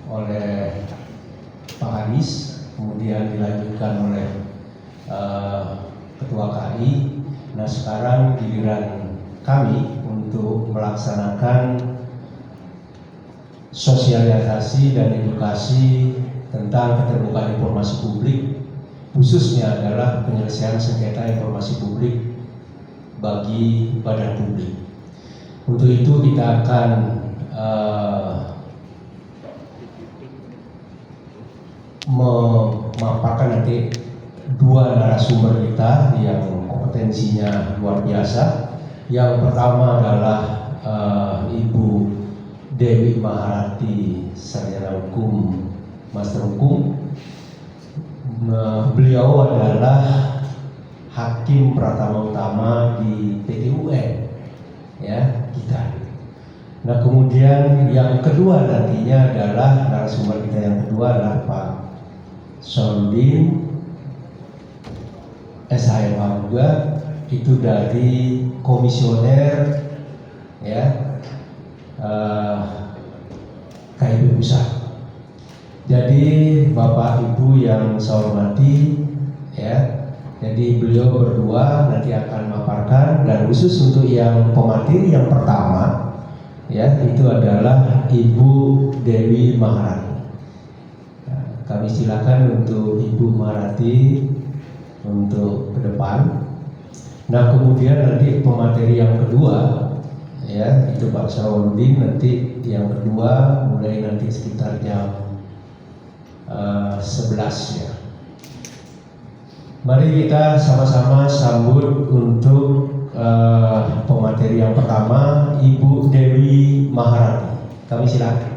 oleh Pak Hadis, kemudian dilanjutkan oleh Ketua KI. Nah, sekarang giliran kami untuk melaksanakan sosialisasi dan edukasi tentang keterbukaan informasi publik, khususnya adalah penyelesaian sengketa informasi publik bagi badan publik. Untuk itu kita akan memaparkan nanti dua narasumber kita yang kompetensinya luar biasa. Yang pertama adalah Ibu Dewi Maharati, sarjana hukum, master hukum. Beliau adalah hakim pratama utama di PT UN, ya kita. Nah, kemudian yang kedua nantinya adalah narasumber kita yang kedua adalah Pak Soundin SHMH juga, itu dari komisioner ya KIP Pusat. Jadi Bapak Ibu yang saya hormati ya, jadi beliau berdua nanti akan memaparkan, dan khusus untuk yang pemateri yang pertama ya, itu adalah Ibu Dewi Maharati. Nah, kami silakan untuk Ibu Maharati untuk ke depan. Nah, kemudian nanti pemateri yang kedua ya, itu Pak Sarwudin, nanti yang kedua mulai nanti sekitar jam 11 ya. Mari kita sama-sama sambut untuk pemateri yang pertama, Ibu Dewi Maharati. Kami silakan.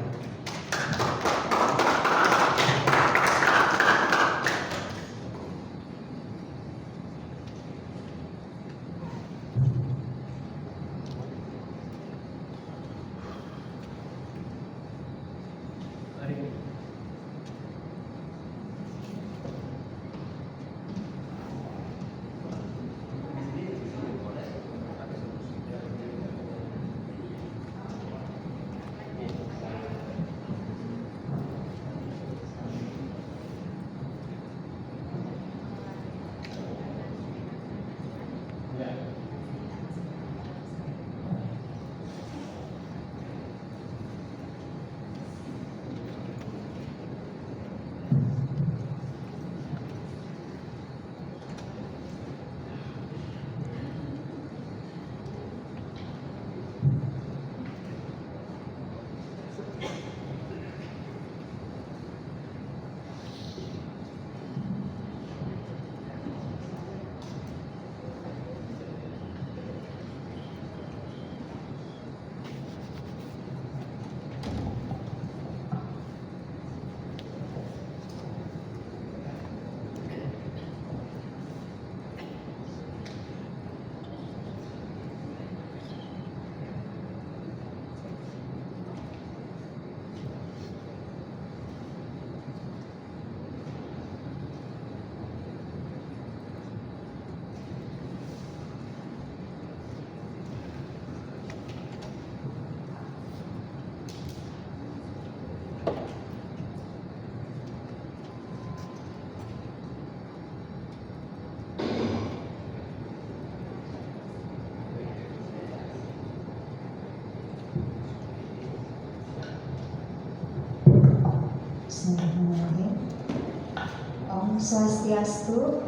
Om Swastiastu.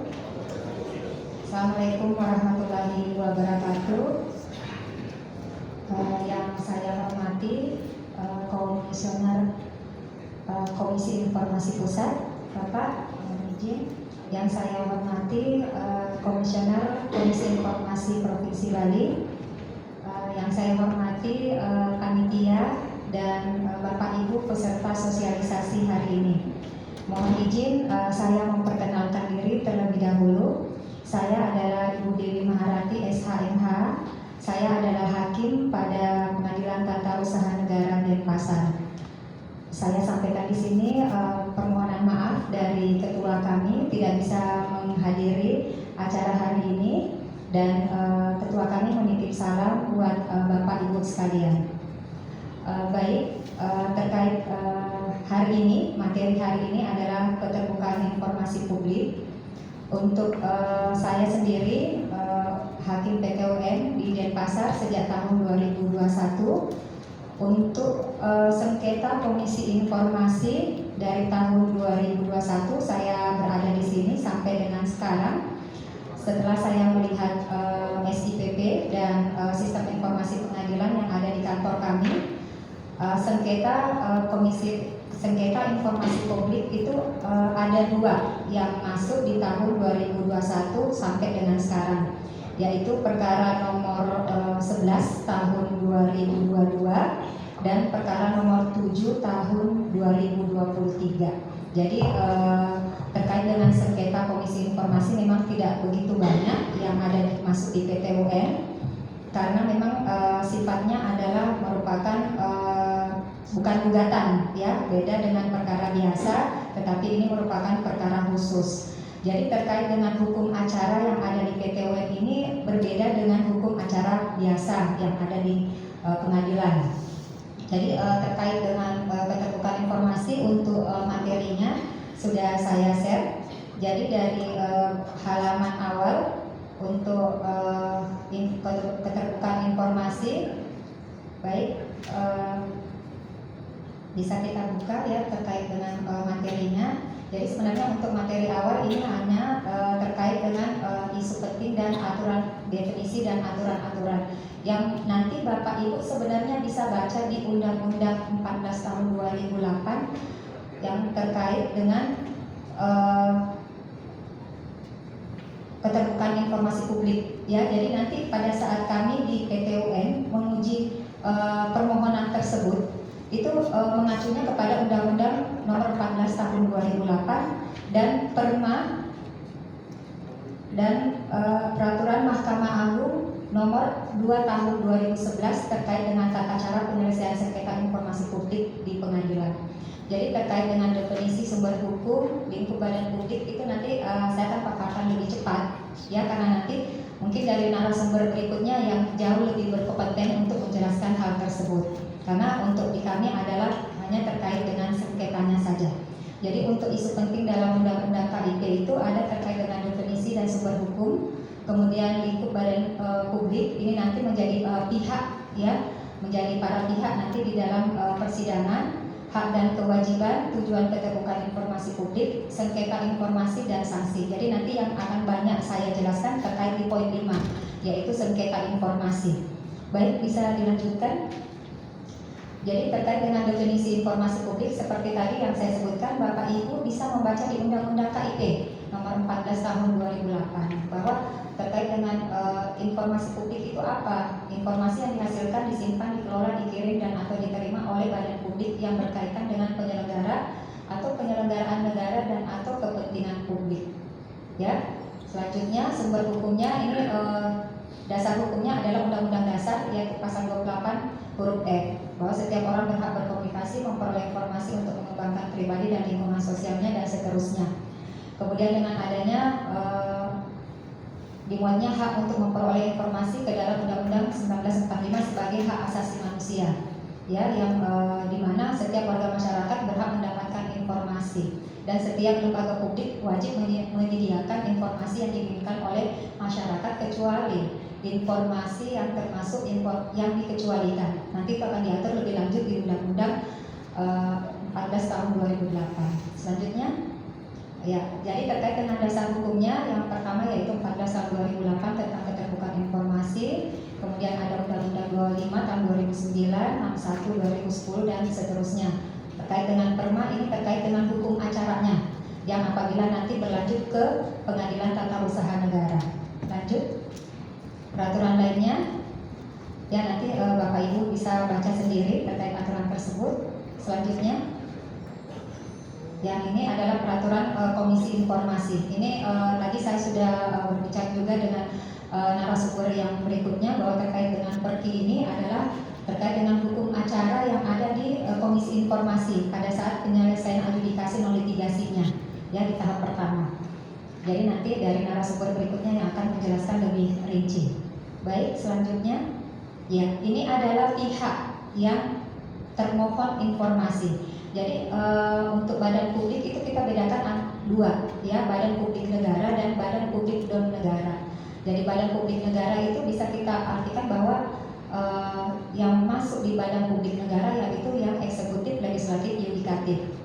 Assalamualaikum warahmatullahi wabarakatuh. Yang saya hormati Komisioner Komisi Informasi Pusat, Bapak izin. Yang saya hormati Komisioner Komisi Informasi Provinsi Bali. Yang saya hormati panitia dan Bapak Ibu peserta sosialisasi hari ini. Mohon izin saya memperkenalkan diri terlebih dahulu. Saya adalah Ibu Dewi Maharati SHMH. Saya adalah hakim pada Pengadilan Tata Usaha Negara Denpasar. Saya sampaikan di sini permohonan maaf dari ketua kami tidak bisa menghadiri acara hari ini, dan ketua kami menitip salam buat Bapak Ibu sekalian. Baik, terkait hari materi hari ini adalah keterbukaan informasi publik. Untuk saya sendiri, Hakim PT UN di Denpasar sejak tahun 2021. Untuk sengketa Komisi Informasi dari tahun 2021 saya berada di sini sampai dengan sekarang. Setelah saya melihat SIPP dan sistem informasi pengadilan yang ada di kantor kami, sengketa informasi publik itu ada 2 yang masuk di tahun 2021 sampai dengan sekarang, yaitu perkara nomor 11 tahun 2022 dan perkara nomor 7 tahun 2023. Jadi terkait dengan sengketa Komisi Informasi memang tidak begitu banyak yang ada masuk di PT UN, karena memang sifatnya adalah merupakan bukan gugatan, ya, beda dengan perkara biasa, tetapi ini merupakan perkara khusus. Jadi terkait dengan hukum acara yang ada di PT UN ini berbeda dengan hukum acara biasa yang ada di pengadilan. Jadi terkait dengan keterbukaan informasi untuk materinya sudah saya share. Jadi dari halaman awal untuk keterbukaan informasi, baik, bisa kita buka ya terkait dengan materinya. Jadi sebenarnya untuk materi awal ini hanya terkait dengan isu penting dan aturan definisi dan aturan-aturan yang nanti Bapak Ibu sebenarnya bisa baca di Undang-Undang 14 tahun 2008 yang terkait dengan keterbukaan informasi publik, ya. Jadi nanti pada saat kami di PT UN menguji permohonan tersebut itu mengacunya kepada Undang-Undang nomor 14 tahun 2008 dan Perma dan Peraturan Mahkamah Agung nomor 2 tahun 2011 terkait dengan tata cara penyelesaian sengketa informasi publik di pengadilan. Jadi terkait dengan definisi sumber hukum, lingkup badan publik itu nanti saya akan paparkan lebih cepat, ya, karena nanti mungkin dari narasumber berikutnya yang jauh lebih berkompeten untuk menjelaskan hal tersebut. Karena untuk di kami adalah hanya terkait dengan sengketanya saja. Jadi untuk isu penting dalam Undang-Undang KIP itu ada terkait dengan definisi dan sumber hukum, kemudian lingkup badan publik ini nanti menjadi pihak, ya, menjadi para pihak nanti di dalam persidangan, hak dan kewajiban, tujuan keterbukaan informasi publik, sengketa informasi dan sanksi. Jadi nanti yang akan banyak saya jelaskan terkait di poin 5, yaitu sengketa informasi. Baik, bisa dilanjutkan. Jadi terkait dengan definisi informasi publik seperti tadi yang saya sebutkan, Bapak Ibu bisa membaca di Undang-Undang KIP nomor 14 tahun 2008 bahwa terkait dengan informasi publik itu apa? Informasi yang dihasilkan, disimpan, dikelola, dikirim dan atau diterima oleh badan publik yang berkaitan dengan penyelenggara atau penyelenggaraan negara dan atau kepentingan publik. Ya. Selanjutnya sumber hukumnya ini dasar hukumnya adalah Undang-Undang Dasar yaitu pasal 28 huruf E, bahwa setiap orang berhak berkomunikasi, memperoleh informasi untuk mengembangkan pribadi dan lingkungan sosialnya dan seterusnya. Kemudian dengan adanya dimuatnya hak untuk memperoleh informasi ke dalam Undang-Undang 1945 sebagai hak asasi manusia, ya, yang dimana setiap warga masyarakat berhak mendapatkan informasi dan setiap lembaga publik wajib menyediakan informasi yang diinginkan oleh masyarakat kecuali informasi yang termasuk yang dikecualikan. Nanti itu akan diatur lebih lanjut di Undang-Undang 14 tahun 2008. Selanjutnya, ya, jadi terkait dengan dasar hukumnya yang pertama yaitu 14 tahun 2008 tentang keterbukaan informasi, kemudian ada Undang-Undang 25 tahun 2009, 61 2010 dan seterusnya. Terkait dengan Perma ini terkait dengan hukum acaranya yang apabila nanti berlanjut ke Pengadilan Tata Usaha Negara. Lanjut. Peraturan lainnya, ya, nanti Bapak Ibu bisa baca sendiri terkait aturan tersebut. Selanjutnya, yang ini adalah peraturan Komisi Informasi. Ini tadi saya sudah berbicara juga dengan narasumber yang berikutnya bahwa terkait dengan perki ini adalah terkait dengan hukum acara yang ada di Komisi Informasi pada saat penyelesaian adjudikasi non litigasinya, ya, di tahap pertama. Jadi nanti dari narasumber berikutnya yang akan menjelaskan lebih rinci. Baik, selanjutnya, ya, ini adalah pihak yang termohon informasi. Jadi untuk badan publik itu kita bedakan dua, ya, badan publik negara dan badan publik non negara. Jadi badan publik negara itu bisa kita artikan bahwa yang masuk di badan publik negara yaitu yang eksekutif, legislatif, yudikatif.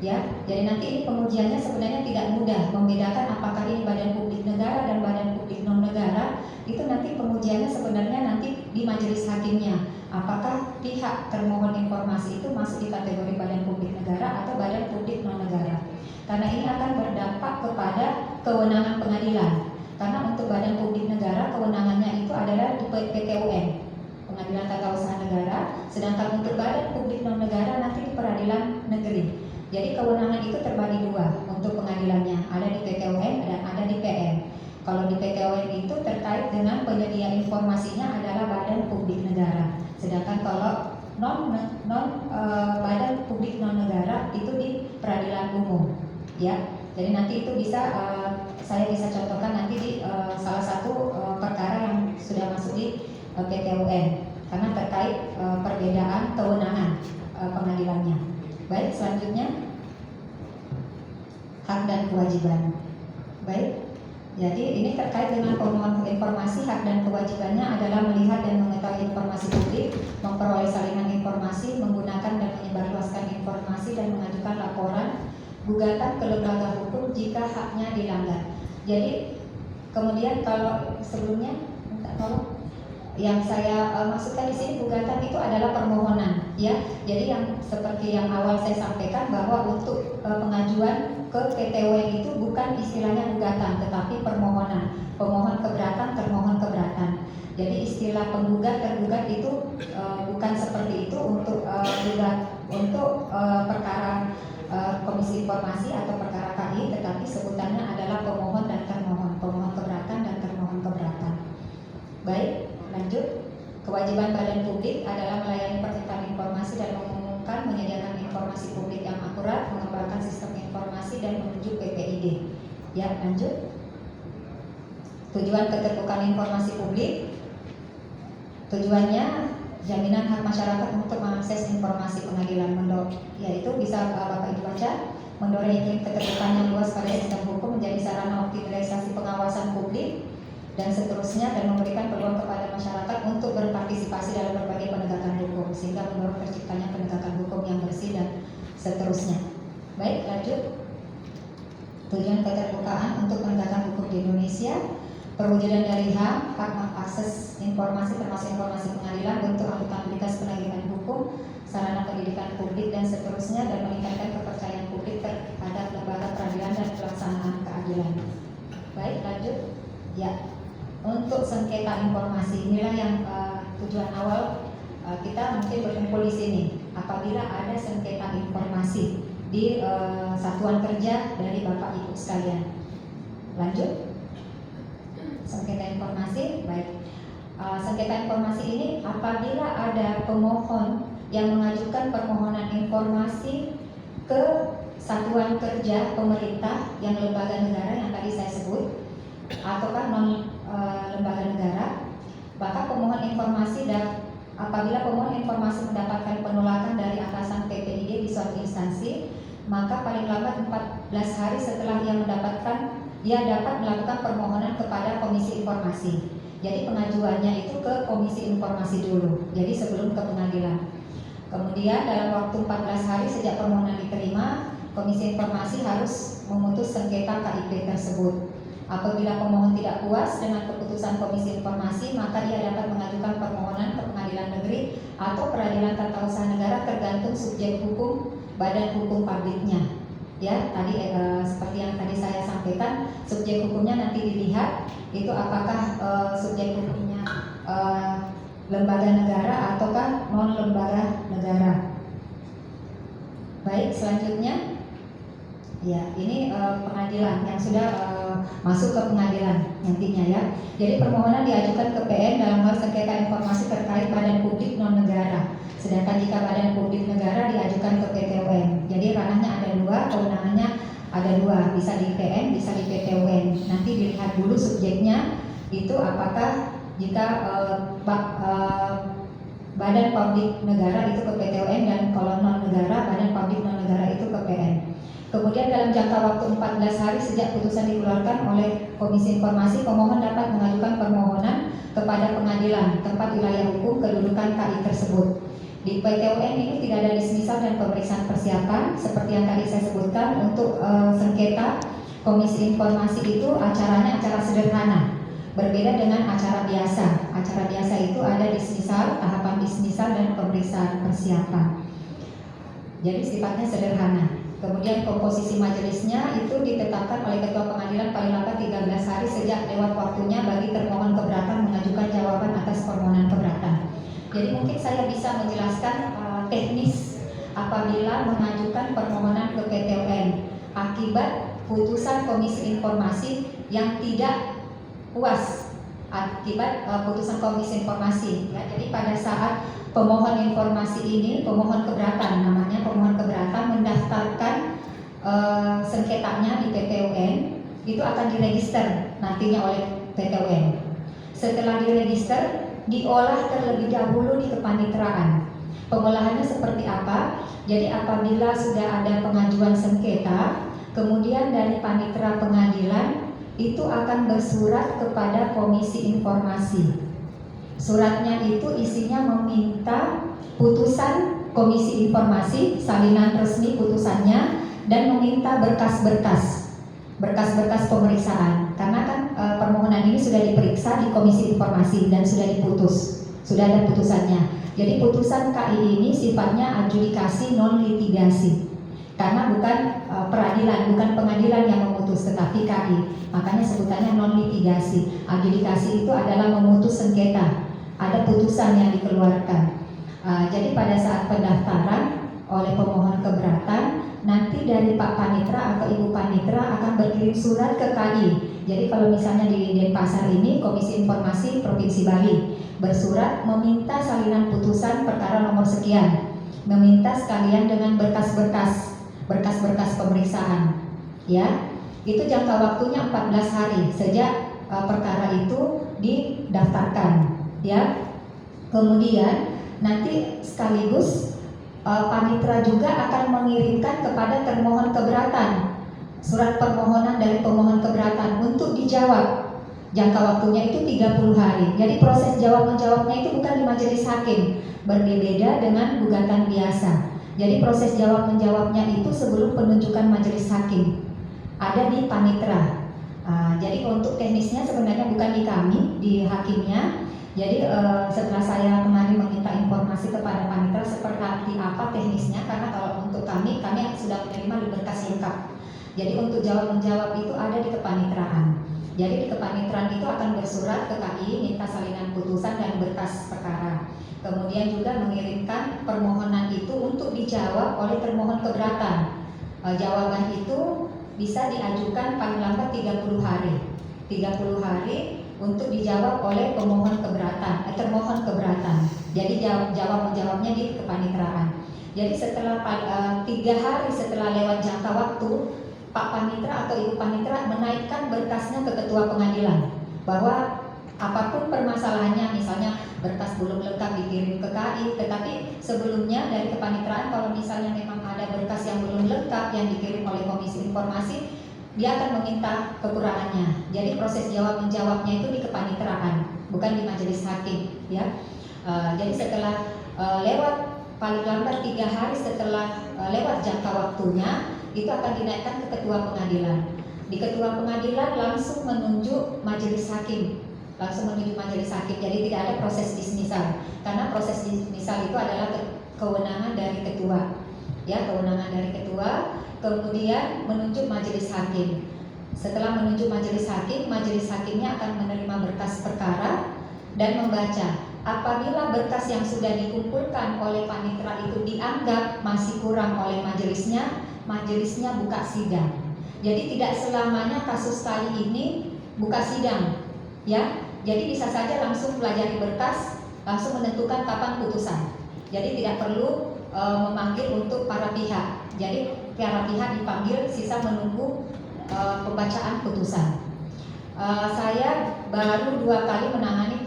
Ya, jadi nanti ini pengujiannya sebenarnya tidak mudah membedakan apakah ini badan publik negara dan badan publik non negara. Itu nanti pengujiannya sebenarnya nanti di majelis hakimnya. Apakah pihak termohon informasi itu masuk di kategori badan publik negara atau badan publik non negara? Karena ini akan berdampak kepada kewenangan pengadilan. Karena untuk badan publik negara kewenangannya itu adalah di PT-UN, Pengadilan Tata Usaha Negara, sedangkan untuk badan publik non negara nanti di peradilan negeri. Jadi kewenangan itu terbagi dua untuk pengadilannya, ada di PT-UN dan ada di PM. Kalau di PT-UN itu terkait dengan penyedia informasinya adalah badan publik negara, sedangkan kalau badan publik non negara itu di peradilan umum, ya. Jadi nanti itu bisa saya bisa contohkan nanti di salah satu perkara yang sudah masuk di PT-UN karena terkait perbedaan kewenangan pengadilannya. Baik, selanjutnya hak dan kewajiban. Baik, jadi ini terkait dengan pemohon informasi. Hak dan kewajibannya adalah melihat dan mengetahui informasi publik, memperoleh salinan informasi, menggunakan dan menyebarluaskan informasi, dan mengajukan laporan gugatan ke lembaga hukum jika haknya dilanggar. Jadi kemudian kalau sebelumnya minta tolong yang saya maksudkan di sini gugatan itu adalah permohonan, ya. Jadi yang seperti yang awal saya sampaikan bahwa untuk pengajuan ke PT-UN itu bukan istilahnya gugatan, tetapi permohonan, pemohon keberatan, termohon keberatan. Jadi istilah penggugat tergugat itu bukan seperti itu untuk perkara Komisi Informasi atau perkara KI, tetapi sebutannya adalah pemohon dan termohon, pemohon keberatan dan termohon keberatan. Baik. Lanjut, kewajiban badan publik adalah melayani permintaan informasi dan mengumumkan, menyediakan informasi publik yang akurat, mengembangkan sistem informasi dan menuju PPID. Ya, lanjut. Tujuan keterbukaan informasi publik, tujuannya jaminan hak masyarakat untuk mengakses informasi pengadilan, yaitu bisa Bapak Ibu baca, mendorong iklim keterbukaan yang luas pada sistem hukum menjadi sarana optimalisasi pengawasan publik dan seterusnya, dan memberikan peluang kepada masyarakat untuk berpartisipasi dalam berbagai penegakan hukum sehingga mendorong terciptanya penegakan hukum yang bersih dan seterusnya. Baik, lanjut. Tujuan keterbukaan untuk penegakan hukum di Indonesia, perwujudan dari hak akses informasi termasuk informasi pengadilan, bentuk akuntabilitas penegakan hukum, sarana pendidikan publik dan seterusnya, dan meningkatkan kepercayaan publik terhadap lembaga peradilan dan pelaksanaan keadilan. Baik, lanjut. Ya. Untuk sengketa informasi inilah yang tujuan awal kita mungkin berkumpul di sini. Apabila ada sengketa informasi di satuan kerja dari Bapak Ibu sekalian. Lanjut. Sengketa informasi, baik. Sengketa informasi ini apabila ada pemohon yang mengajukan permohonan informasi ke satuan kerja pemerintah yang lembaga negara yang tadi saya sebut, ataukah non lembaga negara, maka pemohon informasi dan apabila pemohon informasi mendapatkan penolakan dari atasan PPID di suatu instansi, maka paling lambat 14 hari setelah ia dapat melakukan permohonan kepada Komisi Informasi. Jadi pengajuannya itu ke Komisi Informasi dulu, jadi sebelum ke pengadilan. Kemudian dalam waktu 14 hari sejak permohonan diterima, Komisi Informasi harus memutus sengketa KIP tersebut. Apabila pemohon tidak puas dengan keputusan Komisi Informasi, maka ia dapat mengajukan permohonan ke Pengadilan Negeri atau Peradilan Tata Usaha Negara tergantung subjek hukum badan hukum publiknya. Ya, tadi seperti yang tadi saya sampaikan, subjek hukumnya nanti dilihat itu apakah subjek hukumnya lembaga negara ataukah non lembaga negara. Baik, selanjutnya. Ya, ini pengadilan yang sudah masuk ke pengadilan nantinya, ya. Jadi permohonan diajukan ke PN dalam hal sengketa informasi terkait badan publik non negara. Sedangkan jika badan publik negara diajukan ke PT-UN. Jadi ranahnya ada dua, kewenangannya ada dua, bisa di PN, bisa di PT-UN. Nanti dilihat dulu subjeknya itu apakah jika badan publik negara itu ke PTUN, dan kalau non negara, badan publik non negara itu ke PN. Kemudian dalam jangka waktu 14 hari sejak putusan dikeluarkan oleh Komisi Informasi, pemohon dapat mengajukan permohonan kepada pengadilan tempat wilayah hukum kedudukan KI tersebut. Di PTUN ini tidak ada dismisal dan pemeriksaan persiapan seperti yang tadi saya sebutkan. Untuk sengketa Komisi Informasi itu acaranya acara sederhana, berbeda dengan acara biasa. Acara biasa itu ada dismisal, tahapan dismisal dan pemeriksaan persiapan. Jadi sifatnya sederhana. Kemudian komposisi majelisnya itu ditetapkan oleh Ketua Pengadilan paling lambat 13 hari sejak lewat waktunya bagi termohon keberatan mengajukan jawaban atas permohonan keberatan. Jadi mungkin saya bisa menjelaskan teknis apabila mengajukan permohonan ke PTUN akibat putusan Komisi Informasi yang tidak puas akibat putusan Komisi Informasi. Ya, jadi pada saat pemohon informasi ini, pemohon keberatan, namanya pemohon keberatan, mendaftarkan sengketanya di PTUN, itu akan diregister nantinya oleh PTUN. Setelah diregister, diolah terlebih dahulu di kepanitraan. Pengolahannya seperti apa? Jadi apabila sudah ada pengajuan sengketa, kemudian dari panitera pengadilan itu akan bersurat kepada Komisi Informasi. Suratnya itu isinya meminta putusan Komisi Informasi, salinan resmi putusannya, dan meminta berkas-berkas pemeriksaan. Karena kan permohonan ini sudah diperiksa di Komisi Informasi dan sudah diputus, sudah ada putusannya. Jadi putusan KI ini sifatnya adjudikasi non litigasi. Karena bukan peradilan, bukan pengadilan yang memutus, tetapi KI. Makanya sebutannya non litigasi. Adjudikasi itu adalah memutus sengketa. Ada putusan yang dikeluarkan. Jadi pada saat pendaftaran oleh pemohon keberatan, nanti dari Pak Panitra atau Ibu Panitra akan berkirim surat ke KI. Jadi kalau misalnya di Denpasar ini, Komisi Informasi Provinsi Bali bersurat meminta salinan putusan perkara nomor sekian, meminta sekalian dengan berkas-berkas pemeriksaan. Ya, itu jangka waktunya 14 hari sejak perkara itu didaftarkan. Ya, kemudian nanti sekaligus panitra juga akan mengirimkan kepada termohon keberatan surat permohonan dari pemohon keberatan untuk dijawab. Jangka waktunya itu 30 hari. Jadi proses jawab-menjawabnya itu bukan di majelis hakim, berbeda dengan gugatan biasa. Jadi proses jawab-menjawabnya itu sebelum penunjukan majelis hakim ada di panitra. Jadi untuk teknisnya sebenarnya bukan di kami, di hakimnya. Jadi setelah saya kemarin meminta informasi kepada panitra seperti apa teknisnya, karena kalau untuk kami sudah menerima di berkas lengkap. Jadi untuk jawab-menjawab itu ada di kepanitraan. Jadi di kepanitraan itu akan bersurat ke KI, minta salinan putusan dan berkas perkara. Kemudian juga mengirimkan permohonan itu untuk dijawab oleh termohon keberatan. Jawaban itu bisa diajukan paling lambat 30 hari. 30 hari untuk dijawab oleh pemohon keberatan, termohon keberatan. Jadi jawab-menjawabnya di kepanitraan. Jadi setelah 3 hari setelah lewat jangka waktu, Pak Panitra atau Ibu Panitra menaikkan berkasnya ke Ketua Pengadilan bahwa apapun permasalahannya, misalnya berkas belum lengkap dikirim ke KI, tetapi sebelumnya dari kepanitraan kalau misalnya memang ada berkas yang belum lengkap yang dikirim oleh Komisi Informasi, dia akan meminta kekurangannya. Jadi proses jawab-menjawabnya itu di kepanitraan, bukan di majelis hakim, ya. Jadi setelah lewat paling lambat 3 hari setelah lewat jangka waktunya, itu akan dinaikkan ke Ketua Pengadilan. Di Ketua Pengadilan langsung menunjuk majelis hakim, jadi tidak ada proses dismisal, karena proses dismisal itu adalah kewenangan dari ketua, ya, kewenangan dari ketua. Kemudian menunjuk majelis hakim. Setelah menunjuk majelis hakimnya akan menerima berkas perkara dan membaca. Apabila berkas yang sudah dikumpulkan oleh panitra itu dianggap masih kurang oleh majelisnya buka sidang. Jadi tidak selamanya kasus kali ini buka sidang, ya. Jadi bisa saja langsung pelajari berkas, langsung menentukan kapan putusan. Jadi tidak perlu memanggil untuk para pihak. Jadi para pihak dipanggil, sisa menunggu pembacaan putusan. Saya baru 2 kali menangani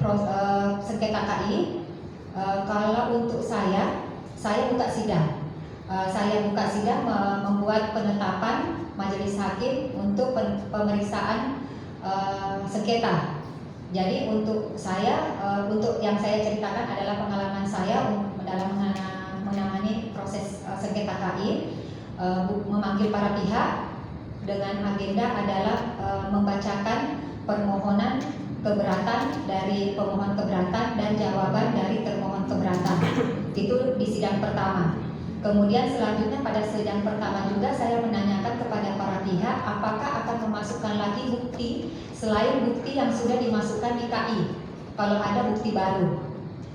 sengketa KI. Kalau untuk saya buka sidang. Saya buka sidang membuat penetapan majelis hakim untuk pemeriksaan sengketa. Jadi untuk saya, untuk yang saya ceritakan adalah pengalaman saya dalam menangani proses sengketa KI, memanggil para pihak dengan agenda adalah membacakan permohonan keberatan dari pemohon keberatan dan jawaban dari termohon keberatan. Itu di sidang pertama. Kemudian selanjutnya pada sidang pertama juga saya menanyakan kepada para pihak apakah akan memasukkan lagi bukti selain bukti yang sudah dimasukkan di KI. Kalau ada bukti baru,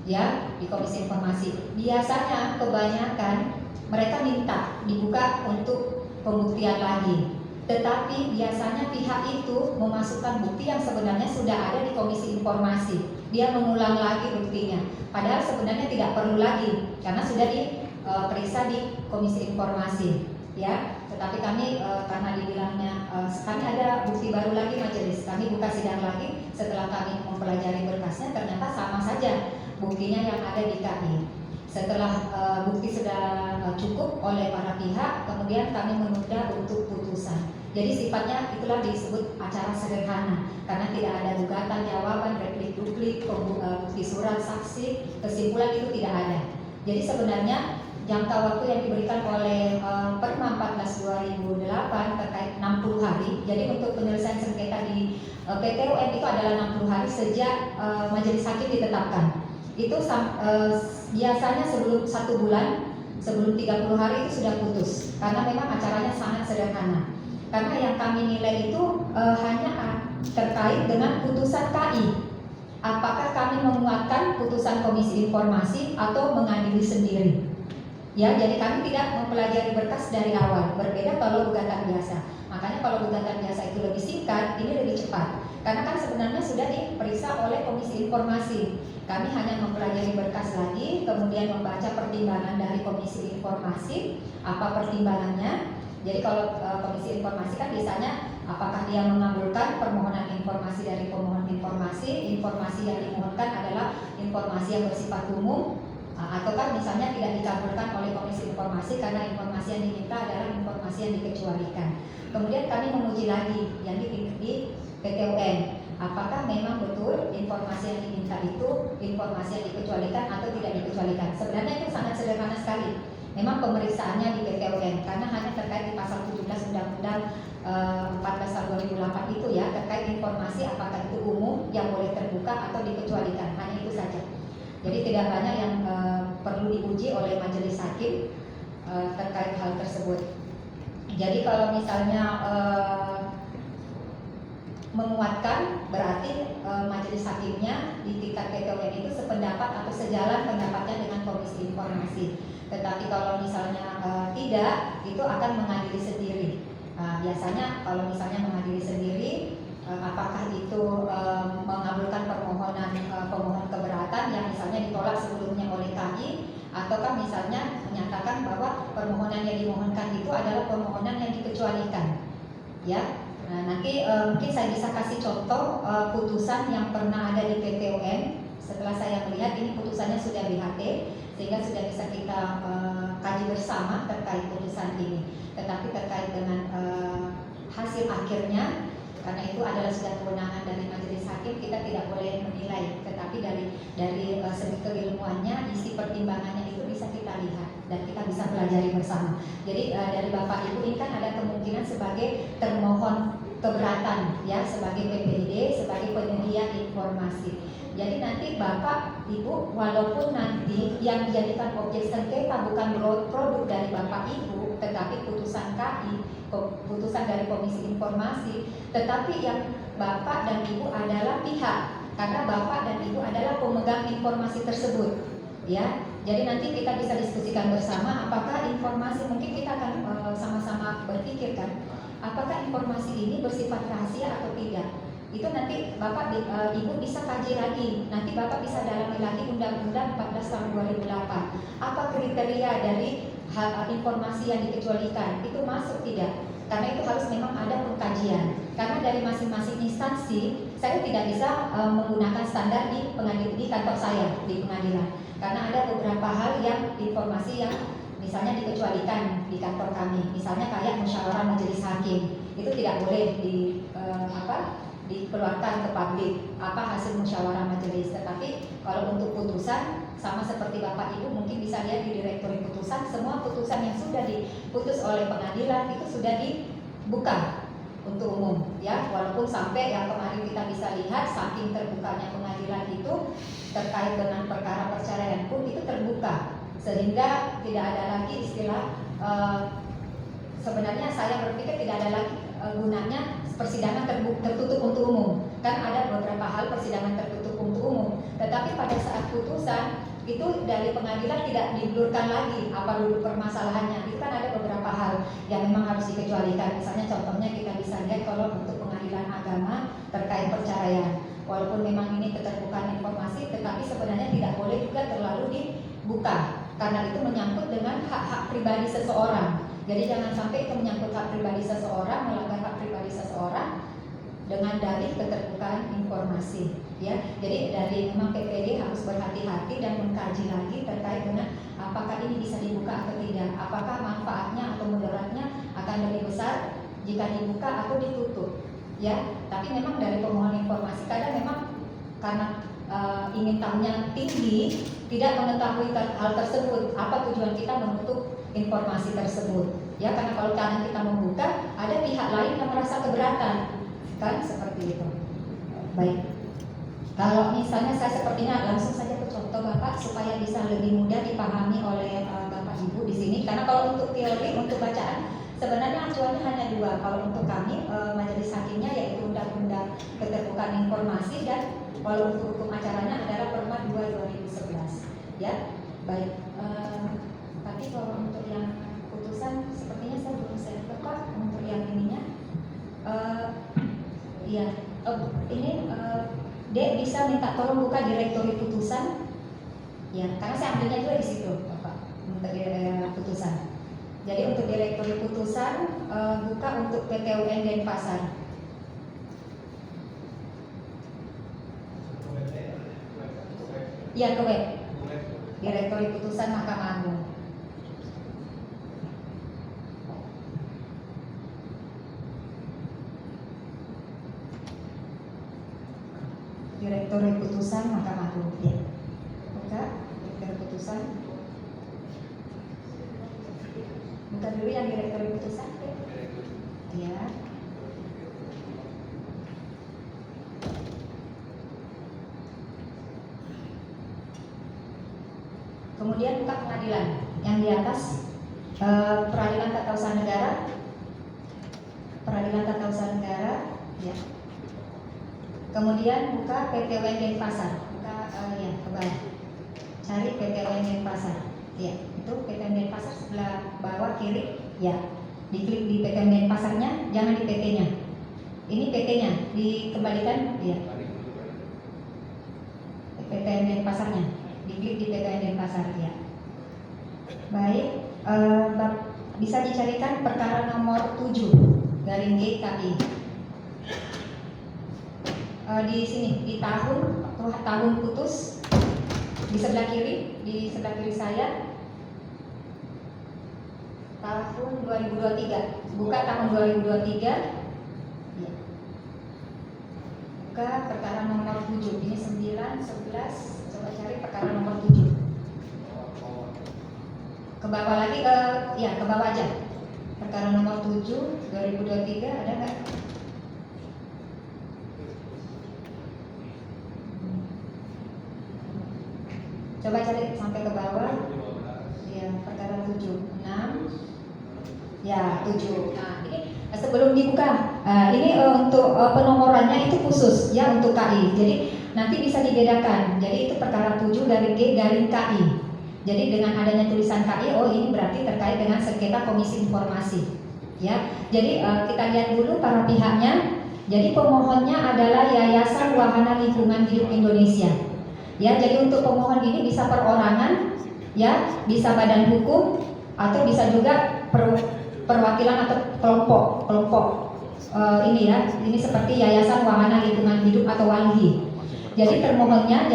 ya, di Komisi Informasi. Biasanya kebanyakan mereka minta dibuka untuk pembuktian lagi. Tetapi biasanya pihak itu memasukkan bukti yang sebenarnya sudah ada di Komisi Informasi. Dia mengulang lagi buktinya. Padahal sebenarnya tidak perlu lagi karena sudah diperiksa di Komisi Informasi, ya. Tetapi kami karena dibilangnya kami ada bukti baru lagi majelis, kami buka sidang lagi. Setelah kami mempelajari berkasnya ternyata sama saja buktinya yang ada di KI. Setelah bukti sudah cukup oleh para pihak, kemudian kami menunda untuk putusan. Jadi sifatnya itulah disebut acara sederhana karena tidak ada gugatan, jawaban, replik duplik, bukti surat, saksi, kesimpulan itu tidak ada. Jadi sebenarnya jangka waktu yang diberikan oleh Perma 14/2008 terkait 60 hari. Jadi untuk penyelesaian sengketa di PT UN itu adalah 60 hari sejak majelis hakim ditetapkan. Itu biasanya sebelum 1 bulan, sebelum 30 hari itu sudah putus karena memang acaranya sangat sederhana. Karena yang kami nilai itu hanya terkait dengan putusan KI. Apakah kami menguatkan putusan Komisi Informasi atau mengadili sendiri? Ya, jadi kami tidak mempelajari berkas dari awal. Berbeda kalau gugatan biasa. Makanya kalau gugatan biasa itu lebih singkat, ini lebih cepat. Karena kan sebenarnya sudah diperiksa oleh Komisi Informasi. Kami hanya mempelajari berkas lagi, kemudian membaca pertimbangan dari Komisi Informasi, apa pertimbangannya. Jadi kalau Komisi Informasi kan biasanya apakah dia mengabulkan permohonan informasi dari pemohon informasi, informasi yang dimohonkan adalah informasi yang bersifat umum, ataukah misalnya tidak dikabulkan oleh Komisi Informasi karena informasi yang diminta adalah informasi yang dikecualikan. Kemudian kami menguji lagi yang di PT UN, apakah memang betul informasi yang diminta itu informasi yang dikecualikan atau tidak dikecualikan. Sebenarnya itu sangat sederhana sekali. Memang pemeriksaannya di PT UN karena hanya terkait di pasal 17 Undang-Undang 14/2008 itu ya, terkait informasi apakah itu umum yang boleh terbuka atau dikecualikan, hanya itu saja. Jadi tidak banyak yang perlu diuji oleh majelis hakim terkait hal tersebut. Jadi kalau misalnya menguatkan berarti majelis hakimnya di tingkat PT UN itu sependapat atau sejalan pendapatnya dengan Komisi Informasi. Tetapi kalau misalnya tidak, itu akan mengadili sendiri. Biasanya kalau misalnya mengadili sendiri, apakah itu mengabulkan permohonan pemohon keberatan yang misalnya ditolak sebelumnya oleh KI, ataukah misalnya menyatakan bahwa permohonan yang dimohonkan itu adalah permohonan yang dikecualikan, ya. Nah, nanti mungkin saya bisa kasih contoh putusan yang pernah ada di PT UN. Setelah saya melihat ini putusannya sudah BHT, sehingga sudah bisa kita kaji bersama terkait putusan ini. Tetapi terkait dengan hasil akhirnya, karena itu adalah sudah kewenangan dari majelis hakim, kita tidak boleh menilai. Tetapi dari segi keilmuannya, isi pertimbangannya itu bisa kita lihat dan kita bisa pelajari bersama. Jadi dari Bapak Ibu ini kan ada kemungkinan sebagai termohon keberatan, ya, sebagai PPID, sebagai penyedia informasi. Jadi nanti Bapak Ibu, walaupun nanti yang dijadikan objek sengketa bukan produk dari Bapak Ibu, tetapi putusan KI, putusan dari Komisi Informasi, tetapi yang Bapak dan Ibu adalah pihak, karena Bapak dan Ibu adalah pemegang informasi tersebut, ya. Jadi nanti kita bisa diskusikan bersama apakah informasi, mungkin kita akan sama-sama berpikirkan apakah informasi ini bersifat rahasia atau tidak. Itu nanti Bapak Ibu bisa kaji lagi. Nanti Bapak bisa dalami lagi Undang-Undang 14 tahun 2008. Apa kriteria dari informasi yang dikecualikan? Itu masuk tidak? karena itu harus memang ada pengkajian. Karena dari masing-masing instansi saya tidak bisa menggunakan standar di kantor saya di pengadilan, karena ada beberapa hal yang informasi yang misalnya dikecualikan di kantor kami, misalnya kayak musyawarah majelis hakim itu tidak boleh dikeluarkan ke publik hasil musyawarah majelis. Tetapi kalau untuk putusan sama seperti Bapak Ibu mungkin bisa lihat di direktori putusan, semua putusan yang sudah diputus oleh pengadilan itu sudah dibuka untuk umum, ya. Walaupun sampai yang kemarin kita bisa lihat saking terbukanya pengadilan itu terkait dengan perkara perceraian pun itu terbuka, sehingga tidak ada lagi istilah sebenarnya saya berpikir tidak ada lagi gunanya persidangan tertutup untuk umum. Kan ada beberapa hal persidangan tertutup untuk umum, tetapi pada saat putusan itu dari pengadilan tidak diblurkan lagi apa dulu permasalahannya. Itu kan ada beberapa hal yang memang harus dikecualikan. Misalnya contohnya kita bisa lihat kalau untuk pengadilan agama terkait perceraian, walaupun memang ini keterbukaan informasi, tetapi sebenarnya tidak boleh juga terlalu dibuka karena itu menyangkut dengan hak-hak pribadi seseorang. Jadi jangan sampai itu menyangkut hak pribadi seseorang, melanggar hak pribadi seseorang dengan dalih keterbukaan informasi, ya. Jadi dari memang PPD harus berhati-hati dan mengkaji lagi terkait dengan apakah ini bisa dibuka atau tidak, apakah manfaatnya atau mudaratnya akan lebih besar jika dibuka atau ditutup, ya. Tapi memang dari pemohon informasi kadang memang karena ingin tahunya tinggi, tidak mengetahui hal tersebut, apa tujuan kita menutup informasi tersebut, ya. Karena kalau kadang kita membuka, ada pihak lain yang merasa keberatan, kan seperti itu. Baik, kalau misalnya saya sepertinya langsung saja ke contoh Bapak supaya bisa lebih mudah dipahami oleh Bapak Ibu di sini. Karena kalau untuk teori, untuk bacaan sebenarnya acuannya hanya dua. Kalau untuk kami majelis hakimnya yaitu Undang-Undang Keterbukaan Informasi, dan kalau untuk hukum acaranya adalah Perma 2/2011. Ya, baik. Tapi kalau untuk yang putusan sepertinya saya belum saya Pak untuk yang ininya. Ini Dek bisa minta tolong buka direktori putusan, ya, karena saya ambilnya juga di situ, Bapak, untuk putusan. Jadi untuk direktori putusan buka untuk PT UN Denpasar. Ya, ke web. Direktori putusan Mahkamah Agung. Direktori putusan Mahkamah Agung, ya. Buka direktori putusan. Buka dulu yang direktori putusan, ya. Kemudian buka pengadilan yang di atas, Peradilan Tata Usaha Negara, Peradilan Tata Usaha Negara, ya. Kemudian buka PT UN Denpasar, buka ya ke bawah, cari PT UN Denpasar, ya itu PT UN Denpasar sebelah bawah kiri, ya. Diklik di PT UN Denpasarnya, jangan di PT-nya. Ini PT-nya dikembalikan, ya. PT UN Denpasarnya. Diklik di PT UN Denpasar, ya. Baik, bisa dicarikan perkara nomor 7/GKI. Di sini di tahun putus di sebelah kiri, saya tahun 2023. Buka tahun 2023, ya. Buka perkara nomor 7. Ini 9, 11. Coba cari perkara nomor 7. Ke bawah lagi, ya ke bawah aja. Perkara nomor 7 2023 ada nggak? Coba cari sampai ke bawah. Ya, perkara 7, 6. Ya, 7. Nah, ini sebelum dibuka, ini untuk penomorannya itu khusus ya untuk KI. Jadi nanti bisa dibedakan. Jadi itu perkara 7/G/KI. Jadi dengan adanya tulisan KI, oh ini berarti terkait dengan sengketa komisi informasi. Ya. Jadi kita lihat dulu para pihaknya. Jadi pemohonnya adalah Yayasan Wahana Lingkungan Hidup Indonesia. Ya, jadi untuk pemohon ini bisa perorangan, ya, bisa badan hukum, atau bisa juga perwakilan atau kelompok ini ya, ini seperti Yayasan Wahana Lingkungan Hidup atau WALHI. Jadi termohonnya,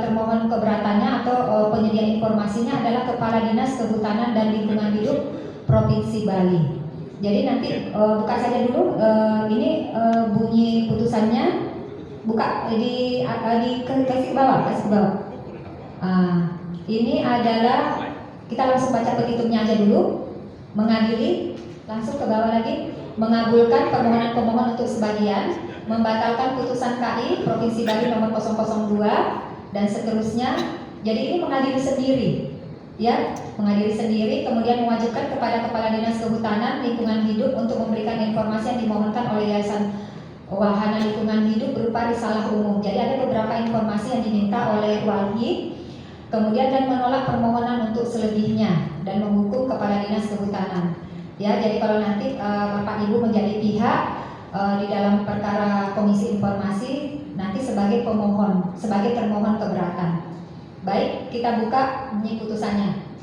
termohon keberatannya atau penyedia informasinya adalah Kepala Dinas Kehutanan dan Lingkungan Hidup Provinsi Bali. Jadi nanti buka saja dulu, ini bunyi putusannya, buka kasih ke bawah. Ini adalah, kita langsung baca petitumnya aja dulu. Mengadili, langsung ke bawah lagi. Mengabulkan permohonan pemohon untuk sebagian, membatalkan putusan KI Provinsi Bali nomor 002 dan seterusnya. Jadi ini mengadili sendiri, ya, mengadili sendiri, kemudian mewajibkan kepada Kepala Dinas Kehutanan Lingkungan Hidup untuk memberikan informasi yang dimohonkan oleh Yayasan Wahana Lingkungan Hidup berupa risalah umum. Jadi ada beberapa informasi yang diminta oleh WALHI, kemudian dan menolak permohonan untuk selebihnya dan menghukum Kepala Dinas Kehutanan. Ya, jadi kalau nanti Bapak Ibu menjadi pihak di dalam perkara Komisi Informasi, nanti sebagai pemohon, sebagai termohon keberatan. Baik, kita buka bunyi putusannya,